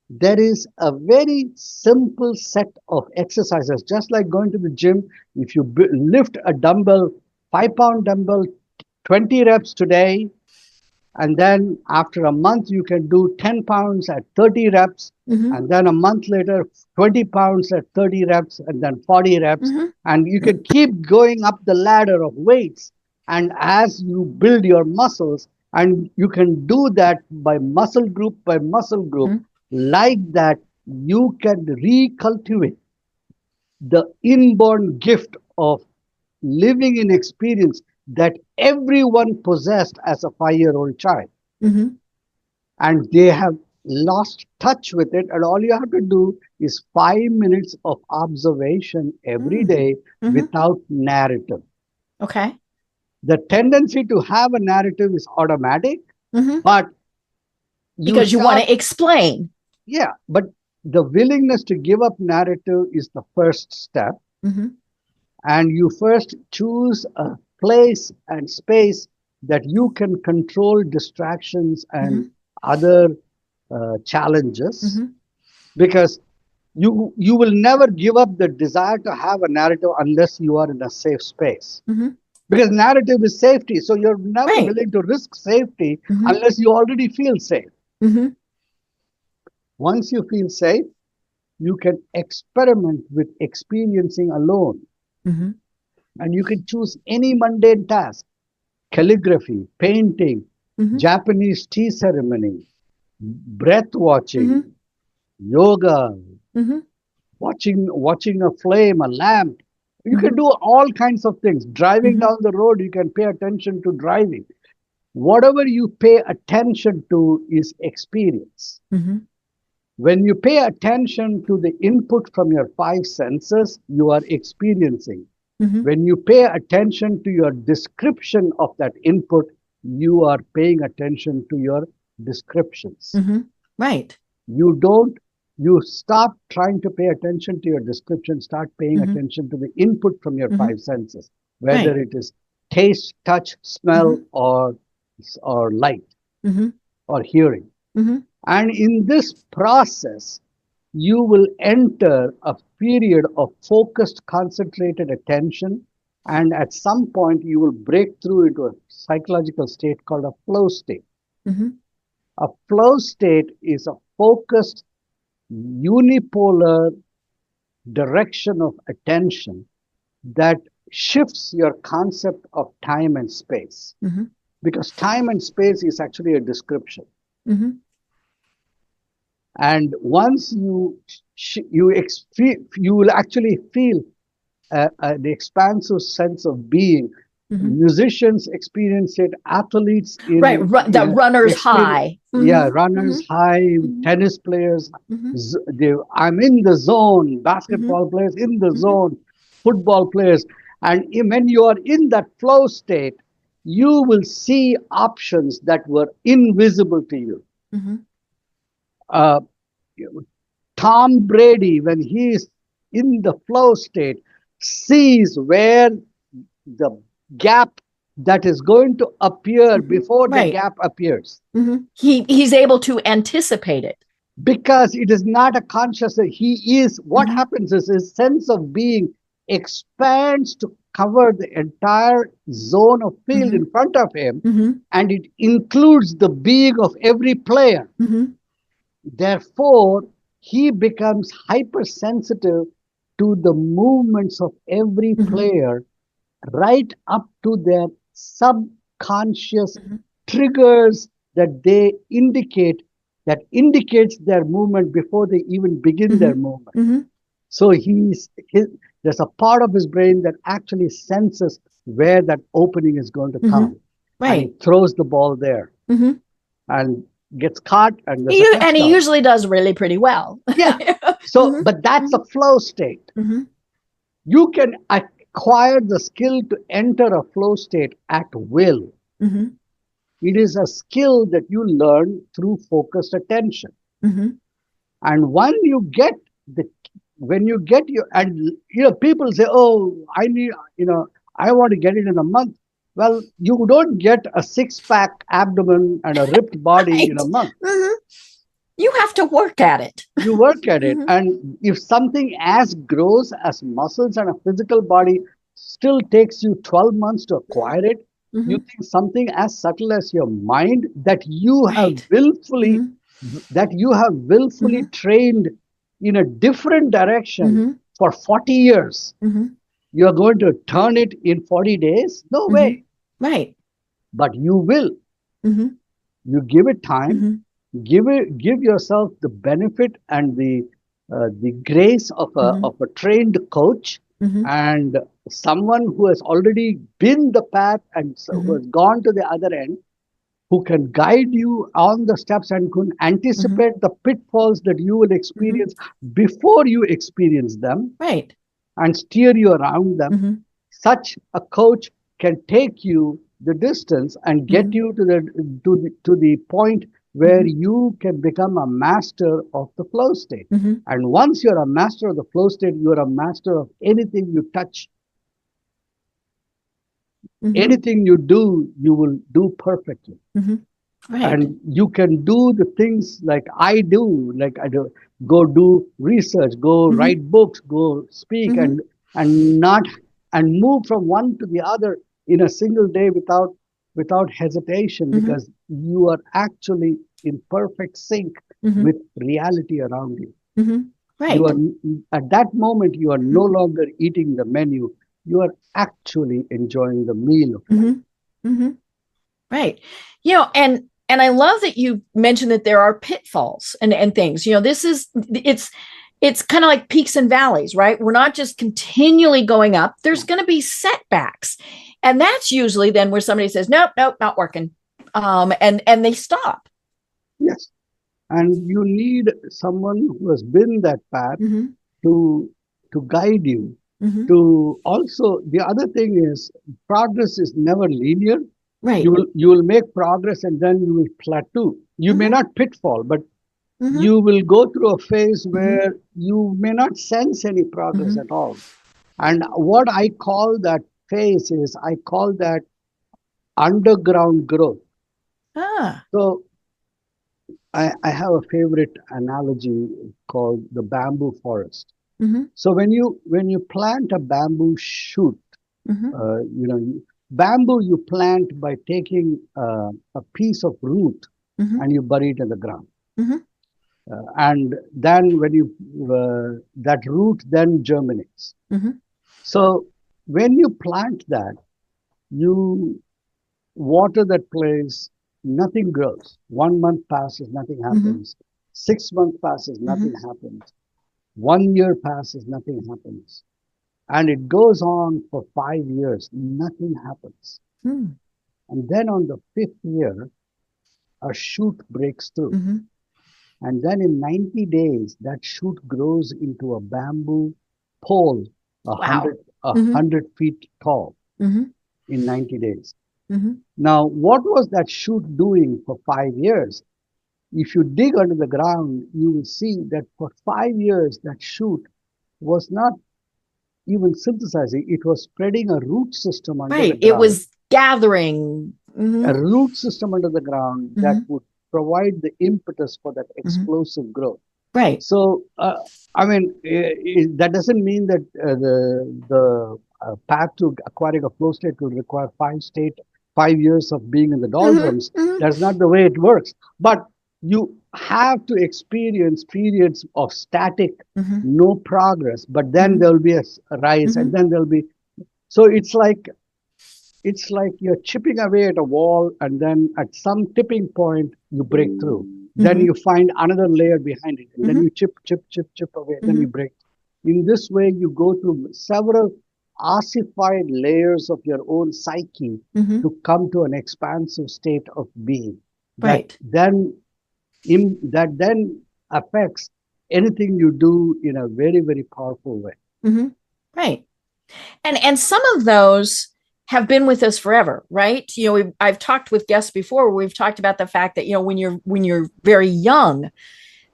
Speaker 1: There is a very simple set of exercises, just like going to the gym. If you lift a dumbbell, 5-pound dumbbell, 20 reps today, and then after a month, you can do 10 pounds at 30 reps. And then a month later, 20 pounds at 30 reps, and then 40 reps. And you can keep going up the ladder of weights. And as you build your muscles, and you can do that by muscle group by muscle group, like that, you can recultivate the inborn gift of living in experience that everyone possessed as a 5-year-old child. And they have lost touch with it. And all you have to do is 5 minutes of observation every day without narrative.
Speaker 2: Okay.
Speaker 1: The tendency to have a narrative is automatic, but
Speaker 2: because you want to explain.
Speaker 1: Yeah, but the willingness to give up narrative is the first step. And you first choose a place and space that you can control distractions and other challenges, because you will never give up the desire to have a narrative unless you are in a safe space. Because narrative is safety, so you're never willing to risk safety unless you already feel safe. Once you feel safe, you can experiment with experiencing alone. And you can choose any mundane task: calligraphy, painting, Japanese tea ceremony, breath watching, yoga, watching a flame, a lamp. You can do all kinds of things. Driving down the road, you can pay attention to driving. Whatever you pay attention to is experience. When you pay attention to the input from your 5 senses, you are experiencing. When you pay attention to your description of that input, you are paying attention to your descriptions.
Speaker 2: Right.
Speaker 1: You stop trying to pay attention to your description, start paying attention to the input from your 5 senses, whether it is taste, touch, smell, or light, or hearing. And in this process, you will enter a period of focused, concentrated attention. And at some point, you will break through into a psychological state called a flow state. A flow state is a focused, unipolar direction of attention that shifts your concept of time and space. Because time and space is actually a description. And once you will actually feel the expansive sense of being. Musicians experience it, athletes in
Speaker 2: the runner's high.
Speaker 1: Yeah, runners high, tennis players. I'm in the zone. Basketball players in the zone. Football players. And when you are in that flow state, you will see options that were invisible to you. Uh, Tom Brady, when he is in the flow state, sees where the gap that is going to appear before the gap appears.
Speaker 2: He's able to anticipate it.
Speaker 1: Because it is not a conscious, he is, what happens is his sense of being expands to cover the entire zone of field in front of him, and it includes the being of every player. Therefore, he becomes hypersensitive to the movements of every player, right up to their subconscious triggers that they indicates their movement before they even begin their movement. So there's a part of his brain that actually senses where that opening is going to come. And he throws the ball there and gets caught. And
Speaker 2: he usually does really pretty well.
Speaker 1: So, but that's a flow state. You can acquire the skill to enter a flow state at will. It is a skill that you learn through focused attention. And when you get people say, oh, I want to get it in a month. Well, you don't get a six-pack abdomen and a ripped body in a month.
Speaker 2: You have to work at it.
Speaker 1: You work at it. And if something as gross as muscles and a physical body still takes you 12 months to acquire it, you think something as subtle as your mind that you have willfully trained in a different direction for 40 years, you're going to turn it in 40 days? No way.
Speaker 2: Right.
Speaker 1: But you will. You give it time, give yourself the benefit and the grace of a trained coach, and someone who has already been the path and who has gone to the other end, who can guide you on the steps and can anticipate the pitfalls that you will experience before you experience them,
Speaker 2: right,
Speaker 1: and steer you around them. Such a coach can take you the distance and get you to the point where you can become a master of the flow state. And once you're a master of the flow state, you're a master of anything you touch. Anything you do, you will do perfectly.
Speaker 2: Right.
Speaker 1: And you can do the things like I do, go do research, go write books, go speak, and move from one to the other in a single day without hesitation, because you are actually in perfect sync with reality around you.
Speaker 2: Right.
Speaker 1: You are, at that moment, you are no longer eating the menu. You are actually enjoying the meal of life.
Speaker 2: Right. And I love that you mentioned that there are pitfalls and things. It's kind of like peaks and valleys, right? We're not just continually going up. There's going to be setbacks. And that's usually then where somebody says, nope, not working. And they stop.
Speaker 1: Yes. And you need someone who has been that path to guide you. To also, the other thing is, progress is never linear.
Speaker 2: Right.
Speaker 1: You will make progress and then you will plateau. You may not pitfall, but you will go through a phase where you may not sense any progress at all. And what I call that phase is, I call that underground growth. So I have a favorite analogy called the bamboo forest. So when you plant a bamboo shoot, bamboo you plant by taking a piece of root and you bury it in the ground. And then when that root then germinates. So when you plant that, you water that place, nothing grows. 1 month passes, nothing happens. 6 months passes, nothing happens. 1 year passes, nothing happens. And it goes on for 5 years, nothing happens. And then on the 5th year, a shoot breaks through. And then in 90 days, that shoot grows into a bamboo pole, 100 feet tall in 90 days. Now, what was that shoot doing for 5 years? If you dig under the ground, you will see that for 5 years, that shoot was not even synthesizing. It was spreading a root system under the ground.
Speaker 2: It was gathering.
Speaker 1: A root system under the ground that would provide the impetus for that explosive growth.
Speaker 2: Right.
Speaker 1: So, that doesn't mean that the path to acquiring a flow state will require 5 years of being in the doldrums. That's not the way it works. But you have to experience periods of static, no progress, but then there'll be a rise, and then there'll be. So it's like you're chipping away at a wall, and then at some tipping point you break through. Then you find another layer behind it, and then you chip away, and then you break. In this way, you go through several ossified layers of your own psyche to come to an expansive state of being.
Speaker 2: Right.
Speaker 1: That then affects anything you do in a very, very powerful way.
Speaker 2: Right. And some of those have been with us forever, right? I've talked with guests before where we've talked about the fact that, when you're very young,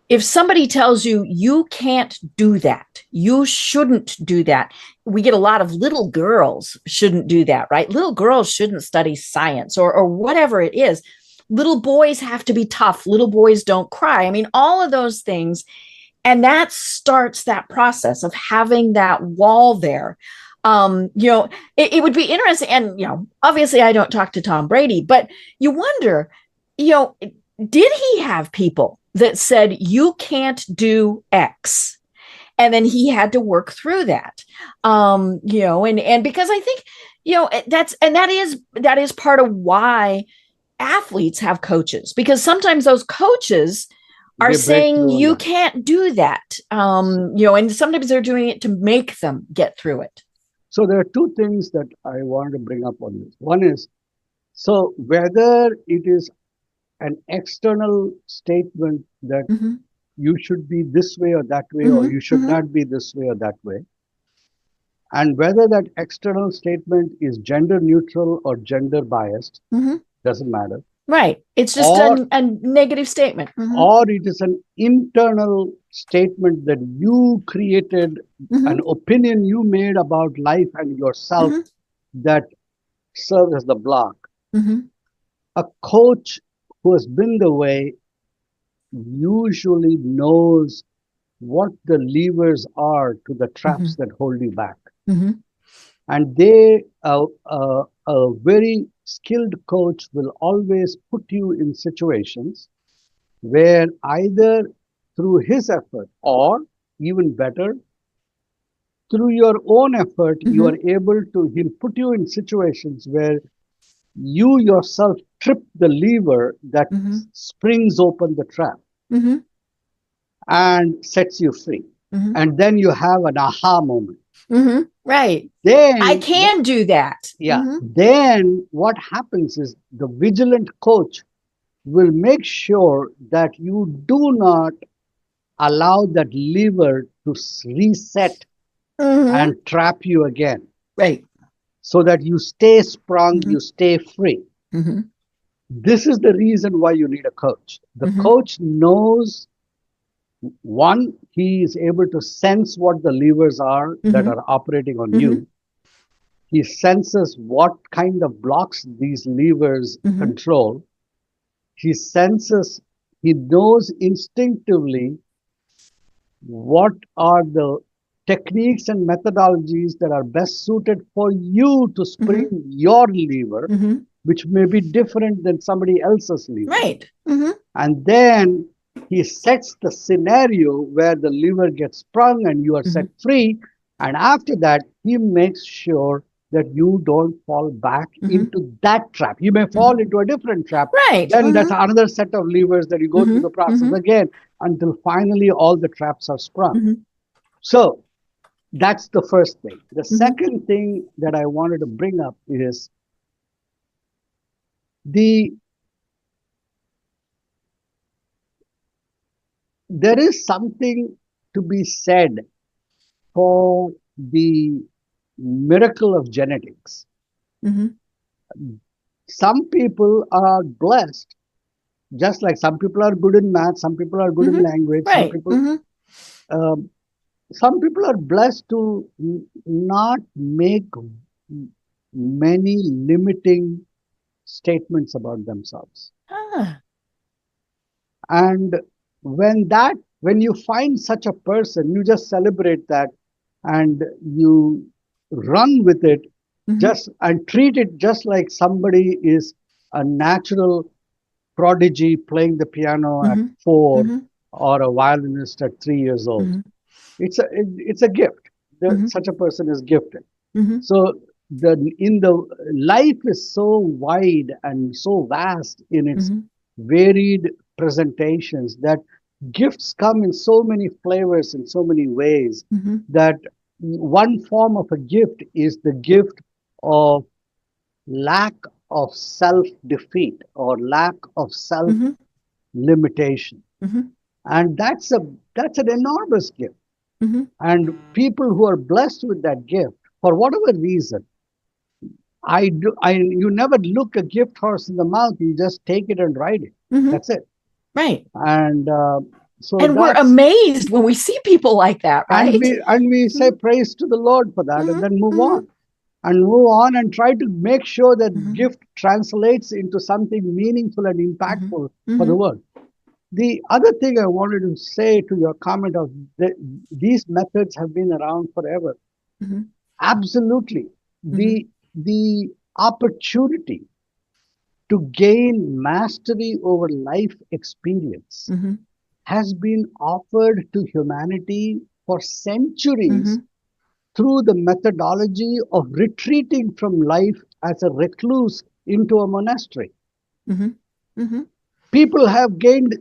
Speaker 2: if somebody tells you, you can't do that, you shouldn't do that. We get a lot of little girls shouldn't do that, right? Little girls shouldn't study science or whatever it is. Little boys have to be tough. Little boys don't cry. I mean, all of those things. And that starts that process of having that wall there. It would be interesting. And, obviously I don't talk to Tom Brady, but you wonder, did he have people that said, you can't do X? And then he had to work through that. And because I think, that is part of why athletes have coaches, because sometimes those coaches are saying you can't do that. And sometimes they're doing it to make them get through it.
Speaker 1: So there are two things that I wanted to bring up on this. One is, so whether it is an external statement that you should be this way or that way, or you should not be this way or that way, and whether that external statement is gender neutral or gender biased, doesn't matter.
Speaker 2: Right. It's just a negative statement.
Speaker 1: Or it is an internal statement that you created, an opinion you made about life and yourself that serves as the block. A coach who has been the way usually knows what the levers are to the traps that hold you back. And a very skilled coach will always put you in situations where either through his effort or even better, through your own effort, you are able to, he'll put you in situations where you yourself trip the lever that springs open the trap and sets you free. And then you have an aha moment.
Speaker 2: Right.
Speaker 1: Then
Speaker 2: I can do that.
Speaker 1: Yeah. Then what happens is the vigilant coach will make sure that you do not allow that lever to reset and trap you again.
Speaker 2: Right.
Speaker 1: So that you stay sprung, you stay free. This is the reason why you need a coach. The coach knows, one, he is able to sense what the levers are that are operating on you. He senses what kind of blocks these levers control. He knows instinctively what are the techniques and methodologies that are best suited for you to spring your lever, which may be different than somebody else's lever.
Speaker 2: Right.
Speaker 1: And then he sets the scenario where the lever gets sprung and you are set free. And after that, he makes sure that you don't fall back into that trap. You may fall into a different trap.
Speaker 2: Right.
Speaker 1: Then that's another set of levers that you go through the process again until finally all the traps are sprung. So that's the first thing. The second thing that I wanted to bring up is there is something to be said for the miracle of genetics. some people are blessed, just like some people are good in math, some people are good in language,
Speaker 2: Right.
Speaker 1: Um, some people are blessed to not make many limiting statements about themselves. And when you find such a person, you just celebrate that and you run with it, just and treat it just like somebody is a natural prodigy playing the piano at 4 or a violinist at 3 years old. It's a gift. Such a person is gifted. So the life is so wide and so vast in its varied presentations that gifts come in so many flavors in so many ways that one form of a gift is the gift of lack of self defeat or lack of self limitation, and that's an enormous gift. And people who are blessed with that gift, for whatever reason, you never look a gift horse in the mouth. You just take it and ride it. That's it.
Speaker 2: Right.
Speaker 1: And so
Speaker 2: and we're amazed when we see people like that, right?
Speaker 1: And we say praise to the Lord for that, and then move on and try to make sure that gift translates into something meaningful and impactful for the world. The other thing I wanted to say to your comment of these methods have been around forever. Absolutely. The opportunity to gain mastery over life experience has been offered to humanity for centuries through the methodology of retreating from life as a recluse into a monastery. People have gained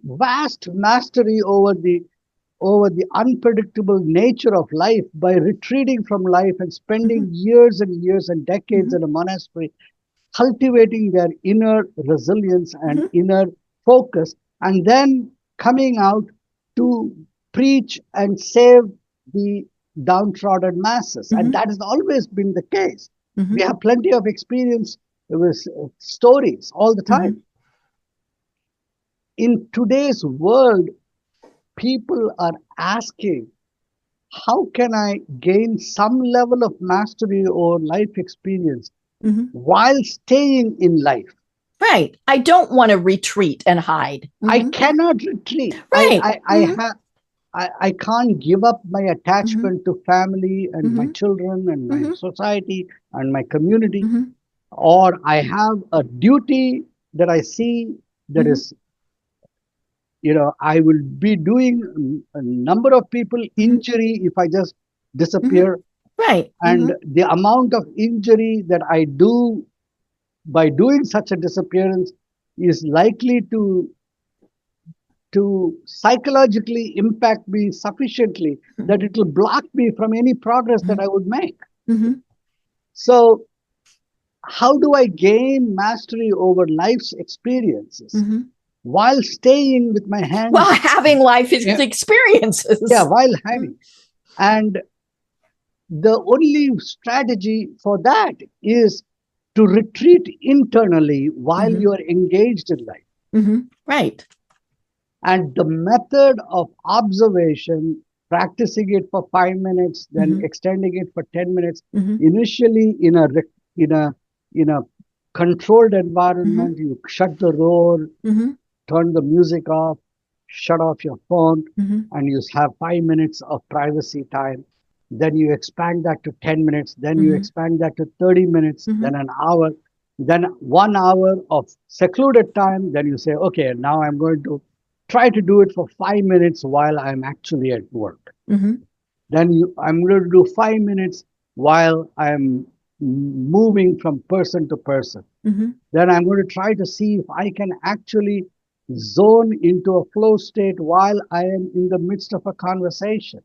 Speaker 1: vast mastery over the unpredictable nature of life by retreating from life and spending years and years and decades in a monastery, cultivating their inner resilience and inner focus, and then coming out to preach and save the downtrodden masses. And that has always been the case. We have plenty of experience with stories all the time. In today's world, people are asking, how can I gain some level of mastery or life experience while staying in life?
Speaker 2: Right. I don't want to retreat and hide.
Speaker 1: I cannot retreat.
Speaker 2: Right.
Speaker 1: I can't give up my attachment to family and my children and my society and my community. Or I have a duty that I see that is, I will be doing a number of people injury if I just disappear.
Speaker 2: Right.
Speaker 1: And the amount of injury that I do by doing such a disappearance is likely to psychologically impact me sufficiently that it will block me from any progress that I would make. So how do I gain mastery over life's experiences while staying with my hands?
Speaker 2: While having life experiences.
Speaker 1: Yeah, while having. And the only strategy for that is to retreat internally while you are engaged in life.
Speaker 2: Right.
Speaker 1: And the method of observation, practicing it for 5 minutes, then extending it for 10 minutes, initially in a controlled environment, you shut the door, turn the music off, shut off your phone, and you have 5 minutes of privacy time. Then you expand that to 10 minutes, then you expand that to 30 minutes, then an hour, then 1 hour of secluded time. Then you say, okay, now I'm going to try to do it for 5 minutes while I'm actually at work. Then I'm going to do 5 minutes while I'm moving from person to person. Then I'm going to try to see if I can actually zone into a flow state while I am in the midst of a conversation.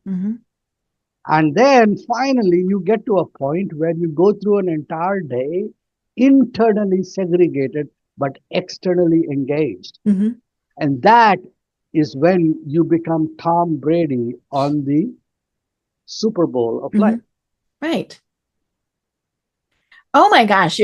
Speaker 1: And then finally, you get to a point where you go through an entire day internally segregated, but externally engaged. And that is when you become Tom Brady on the Super Bowl of life.
Speaker 2: Right. Oh my gosh,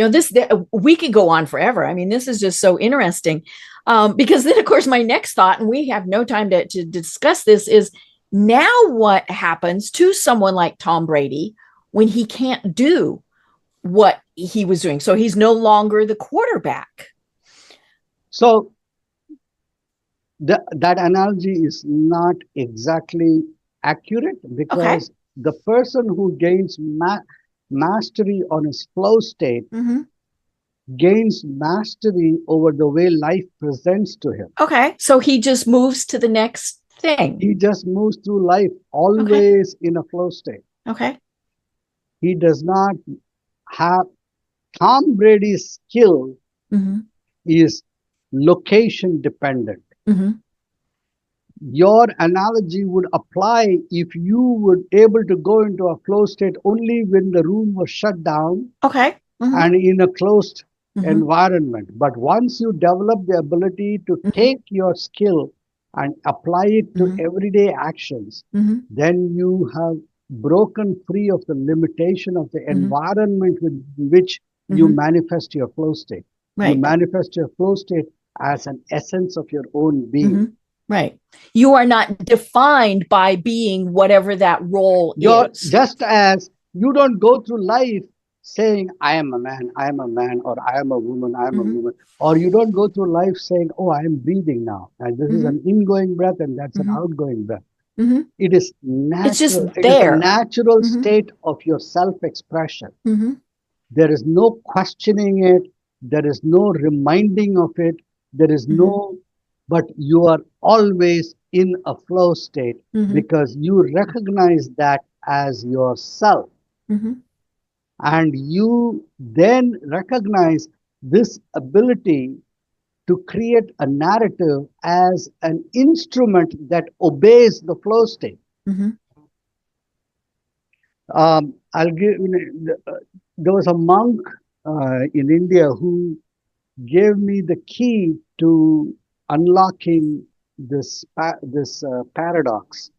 Speaker 2: we could go on forever. I mean, this is just so interesting. Because then, of course, my next thought, and we have no time to discuss this, is now what happens to someone like Tom Brady when he can't do what he was doing? So he's no longer the quarterback.
Speaker 1: So that analogy is not exactly accurate, because the person who gains mastery on his flow state gains mastery over the way life presents to him.
Speaker 2: Okay. So he just moves to the next thing.
Speaker 1: He just moves through life always in a flow state.
Speaker 2: Okay.
Speaker 1: He does not have Tom Brady's skill is location dependent. Your analogy would apply if you were able to go into a flow state only when the room was shut down. And in a closed environment. But once you develop the ability to take your skill and apply it to everyday actions, then you have broken free of the limitation of the environment with which you manifest your flow state. You manifest your flow state as an essence of your own being.
Speaker 2: Right. You are not defined by being whatever that role is.
Speaker 1: Just as you don't go through life saying, I am a man, or I am a woman, I am a woman. Or you don't go through life saying, oh, I am breathing now. And this is an ingoing breath and that's an outgoing breath. It is natural.
Speaker 2: It's just
Speaker 1: it is a natural state of your self-expression. There is no questioning it. There is no reminding of it. There is no, but you are always in a flow state because you recognize that as yourself. And you then recognize this ability to create a narrative as an instrument that obeys the flow state. I'll give. There was a monk in India who gave me the key to unlocking this paradox.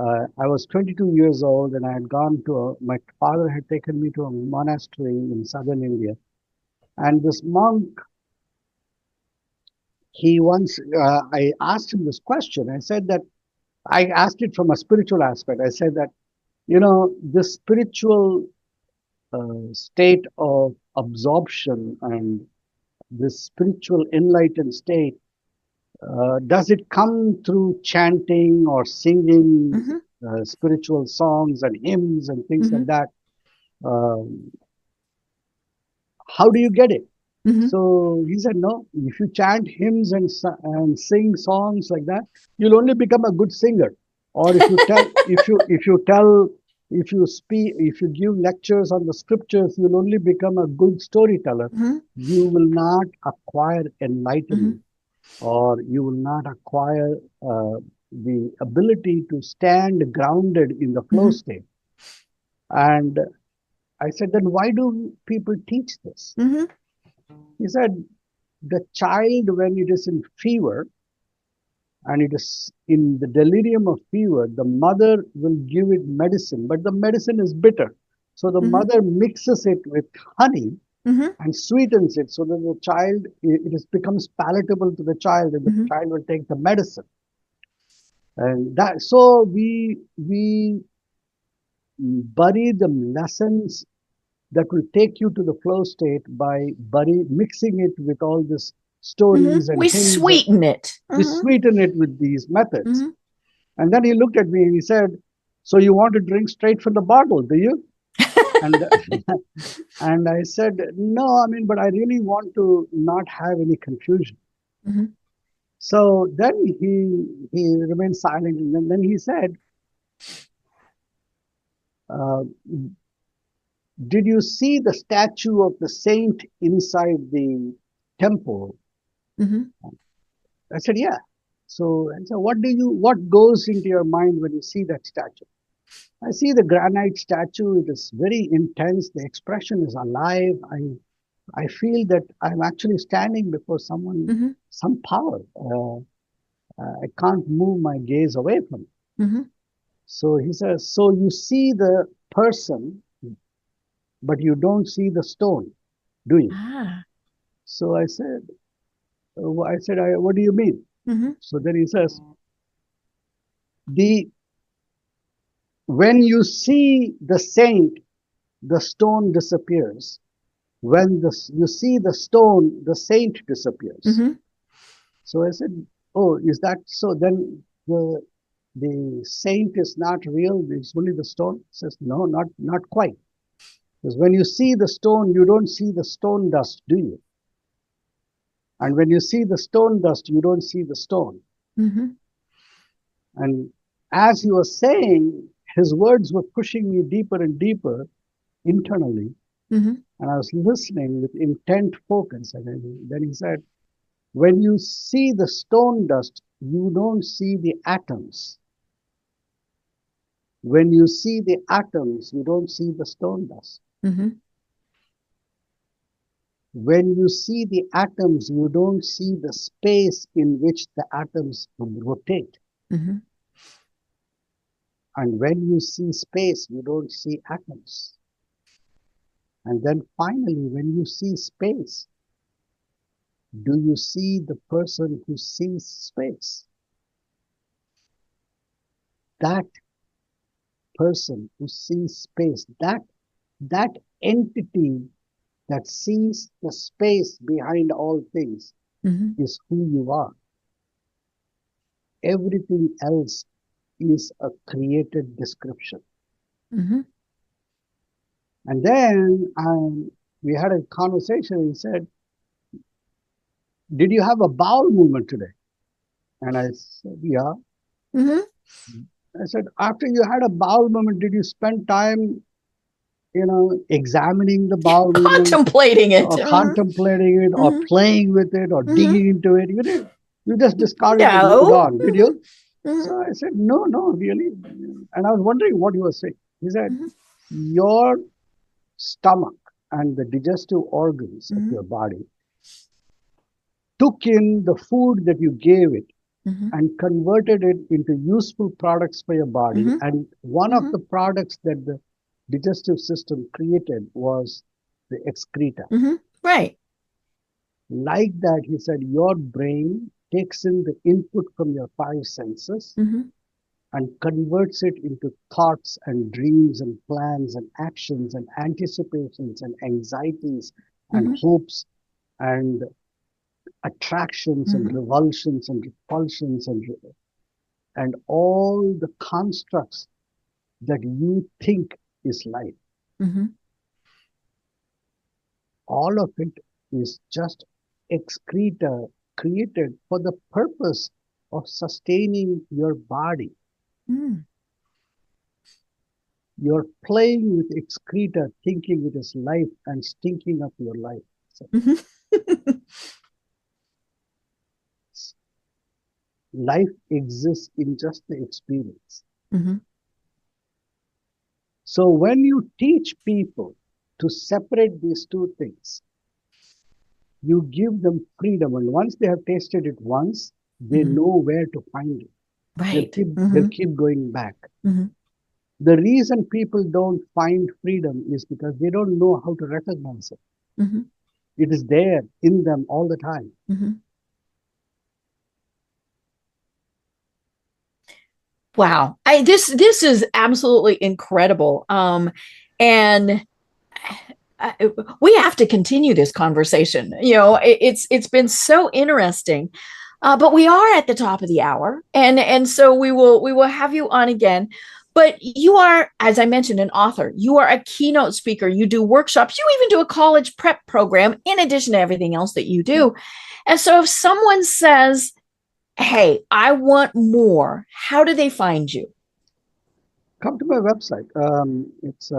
Speaker 1: I was 22 years old and I had gone to my father had taken me to a monastery in southern India. And this monk, I asked him this question. I said that, I asked it from a spiritual aspect. I said that, this spiritual state of absorption and this spiritual enlightened state, does it come through chanting or singing spiritual songs and hymns and things like that? How do you get it? So he said, no, if you chant hymns and sing songs like that, you'll only become a good singer. Or if you give lectures on the scriptures, you'll only become a good storyteller. You will not acquire enlightenment. Or you will not acquire the ability to stand grounded in the flow state. And I said, then why do people teach this? He said, the child, when it is in fever, and it is in the delirium of fever, the mother will give it medicine, but the medicine is bitter. So the mother mixes it with honey and sweetens it so that the child, it becomes palatable to the child, and the child will take the medicine. And that, so we bury the lessons that will take you to the flow state by mixing it with all this stories and
Speaker 2: we sweeten it.
Speaker 1: We sweeten it with these methods. And then he looked at me and he said, so you want to drink straight from the bottle, do you? And I said, no, but I really want to not have any confusion. So then he remained silent, and then he said, did you see the statue of the saint inside the temple? I said, yeah. So I said, what goes into your mind when you see that statue? I see the granite statue. It is very intense. The expression is alive. I feel that I'm actually standing before someone, some power. I can't move my gaze away from it. So he says, so you see the person but you don't see the stone, do you?
Speaker 2: Ah.
Speaker 1: So I said, what do you mean?
Speaker 2: Mm-hmm.
Speaker 1: So then he says, the when you see the saint, the stone disappears. When you see the stone, the saint disappears.
Speaker 2: Mm-hmm.
Speaker 1: So I said, oh, is that so? Then the saint is not real, it's only the stone. He says, no, not quite. Because when you see the stone, you don't see the stone dust, do you? And when you see the stone dust, you don't see the stone.
Speaker 2: Mm-hmm.
Speaker 1: And as he was saying, his words were pushing me deeper and deeper internally.
Speaker 2: Mm-hmm.
Speaker 1: And I was listening with intent focus. And then he said, when you see the stone dust, you don't see the atoms. When you see the atoms, you don't see the stone dust.
Speaker 2: Mm-hmm.
Speaker 1: When you see the atoms, you don't see the space in which the atoms rotate.
Speaker 2: Mm-hmm.
Speaker 1: And when you see space, you don't see atoms. And then finally, when you see space, do you see the person who sees space? That person who sees space, that entity that sees the space behind all things
Speaker 2: Mm-hmm.
Speaker 1: is who you are. Everything else is a created description.
Speaker 2: Mm-hmm.
Speaker 1: And then we had a conversation. He said, did you have a bowel movement today? And I said, yeah.
Speaker 2: Mm-hmm.
Speaker 1: I said, after you had a bowel movement, did you spend time, examining the bowel movement
Speaker 2: Contemplating it.
Speaker 1: or contemplating it or
Speaker 2: Mm-hmm.
Speaker 1: playing with it or
Speaker 2: Mm-hmm.
Speaker 1: digging into it? You didn't. You just discarded it and moved
Speaker 2: No.
Speaker 1: on, did you?
Speaker 2: Mm-hmm.
Speaker 1: So I said, no, really. And I was wondering what he was saying. He said,
Speaker 2: Mm-hmm.
Speaker 1: your stomach and the digestive organs of
Speaker 2: Mm-hmm.
Speaker 1: your body took in the food that you gave it
Speaker 2: Mm-hmm.
Speaker 1: and converted it into useful products for your body.
Speaker 2: Mm-hmm.
Speaker 1: And one of
Speaker 2: Mm-hmm.
Speaker 1: the products that the digestive system created was the excreta.
Speaker 2: Mm-hmm. Right.
Speaker 1: Like that, he said, your brain takes in the input from your five senses
Speaker 2: Mm-hmm.
Speaker 1: and converts it into thoughts and dreams and plans and actions and anticipations and anxieties and
Speaker 2: Mm-hmm.
Speaker 1: hopes and attractions and
Speaker 2: Mm-hmm.
Speaker 1: revulsions and repulsions and all the constructs that you think is life.
Speaker 2: Mm-hmm.
Speaker 1: All of it is just excreta created for the purpose of sustaining your body.
Speaker 2: Mm.
Speaker 1: You're playing with excreta, thinking it is life and stinking up your life. So
Speaker 2: Mm-hmm.
Speaker 1: life exists in just the experience.
Speaker 2: Mm-hmm.
Speaker 1: So when you teach people to separate these two things, you give them freedom. And once they have tasted it once, they
Speaker 2: Mm-hmm.
Speaker 1: know where to find it.
Speaker 2: Right.
Speaker 1: They'll
Speaker 2: Mm-hmm.
Speaker 1: keep going back.
Speaker 2: Mm-hmm.
Speaker 1: The reason people don't find freedom is because they don't know how to recognize it.
Speaker 2: Mm-hmm.
Speaker 1: It is there in them all the time.
Speaker 2: Mm-hmm. Wow. This is absolutely incredible. And we have to continue this conversation. It's been so interesting. But we are at the top of the hour, and so we will have you on again. But you are, as I mentioned, an author. You are a keynote speaker. You do workshops. You even do a college prep program in addition to everything else that you do. And so if someone says, hey, I want more, how do they find you?
Speaker 1: Come to my website. It's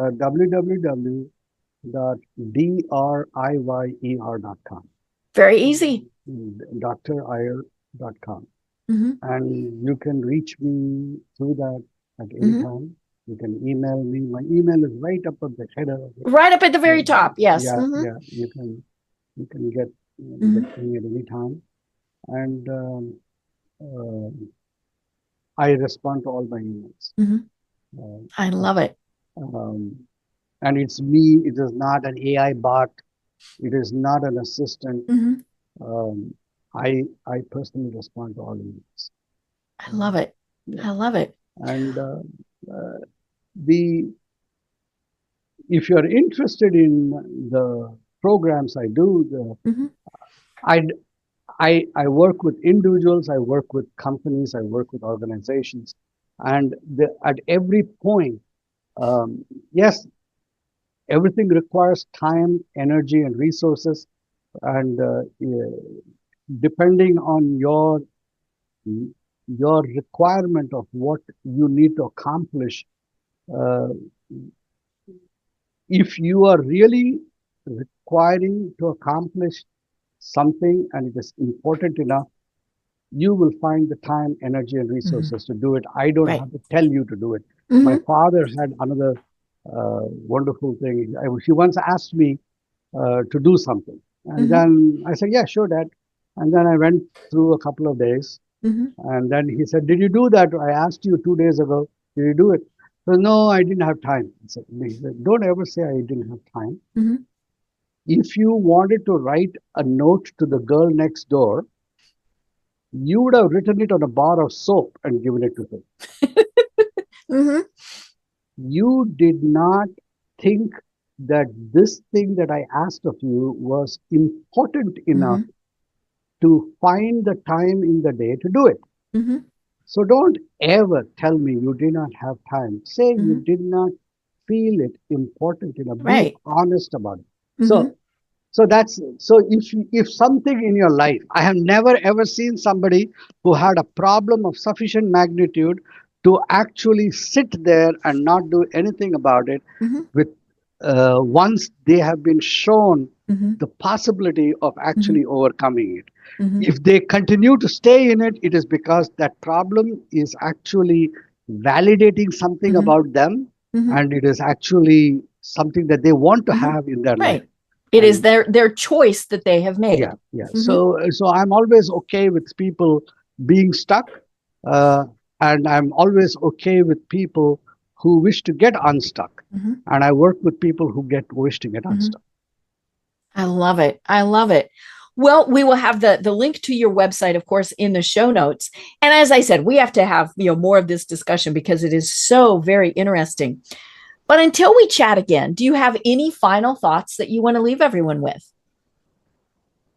Speaker 1: www.driyer.com.
Speaker 2: Very easy.
Speaker 1: drier.com.
Speaker 2: Mm-hmm.
Speaker 1: And you can reach me through that at any
Speaker 2: Mm-hmm.
Speaker 1: time. You can email me. My email is right up at the header of it.
Speaker 2: Right up at the very top. Yes.
Speaker 1: Yeah,
Speaker 2: Mm-hmm.
Speaker 1: yeah. You can get
Speaker 2: Mm-hmm.
Speaker 1: me at any time, and uh, I respond to all my emails.
Speaker 2: Mm-hmm.
Speaker 1: Uh,
Speaker 2: I love it.
Speaker 1: um, and it's me. It is not an AI bot. It is not an assistant. I personally respond to all emails.
Speaker 2: I love it. I love it.
Speaker 1: And if you're interested in the programs I do, I work with individuals, I work with companies, I work with organizations, and at every point, yes, everything requires time, energy, and resources, and depending on your requirement of what you need to accomplish, if you are really requiring to accomplish something and it is important enough, you will find the time, energy, and resources to do it. I don't have to tell you to do it. My father had another wonderful thing. He once asked me to do something. And then I said, yeah, sure, Dad. And then I went through a couple of days. And then he said, did you do that? I asked you 2 days ago. Did you do it? So, no, I didn't have time. He said, don't ever say I didn't have time. If you wanted to write a note to the girl next door, you would have written it on a bar of soap and given it to her. You did not think that this thing that I asked of you was important enough to find the time in the day to do it. So don't ever tell me you did not have time. Say you did not feel it important enough. Be honest about it. So if something in your life, I have never ever seen somebody who had a problem of sufficient magnitude to actually sit there and not do anything about it with once they have been shown the possibility of actually overcoming it. If they continue to stay in it, it is because that problem is actually validating something about them, and it is actually something that they want to have in their life.
Speaker 2: It is their choice that they have made.
Speaker 1: Yeah. So I'm always okay with people being stuck, and I'm always okay with people who wish to get unstuck. And I work with people who wish to get unstuck.
Speaker 2: I love it. I love it. Well, we will have the link to your website, of course, in the show notes. And as I said, we have to have more of this discussion because it is so very interesting. But until we chat again, do you have any final thoughts that you want to leave everyone with?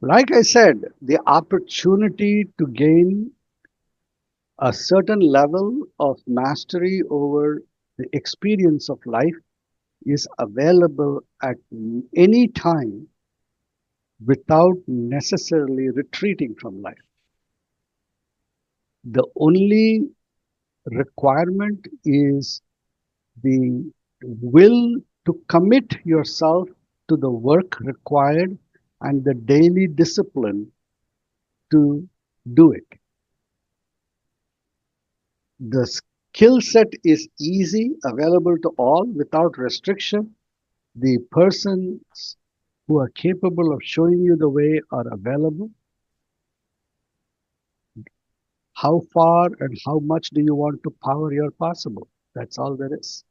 Speaker 1: Like I said, the opportunity to gain a certain level of mastery over the experience of life is available at any time without necessarily retreating from life. The only requirement is the will to commit yourself to the work required and the daily discipline to do it. The skill set is easy, available to all without restriction. The persons who are capable of showing you the way are available. How far and how much do you want to power your possible? That's all there is.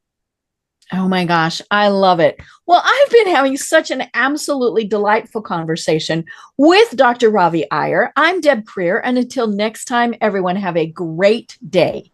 Speaker 2: Oh my gosh, I love it. Well, I've been having such an absolutely delightful conversation with Dr. Ravi Iyer. I'm Deb Krier, and until next time, everyone have a great day.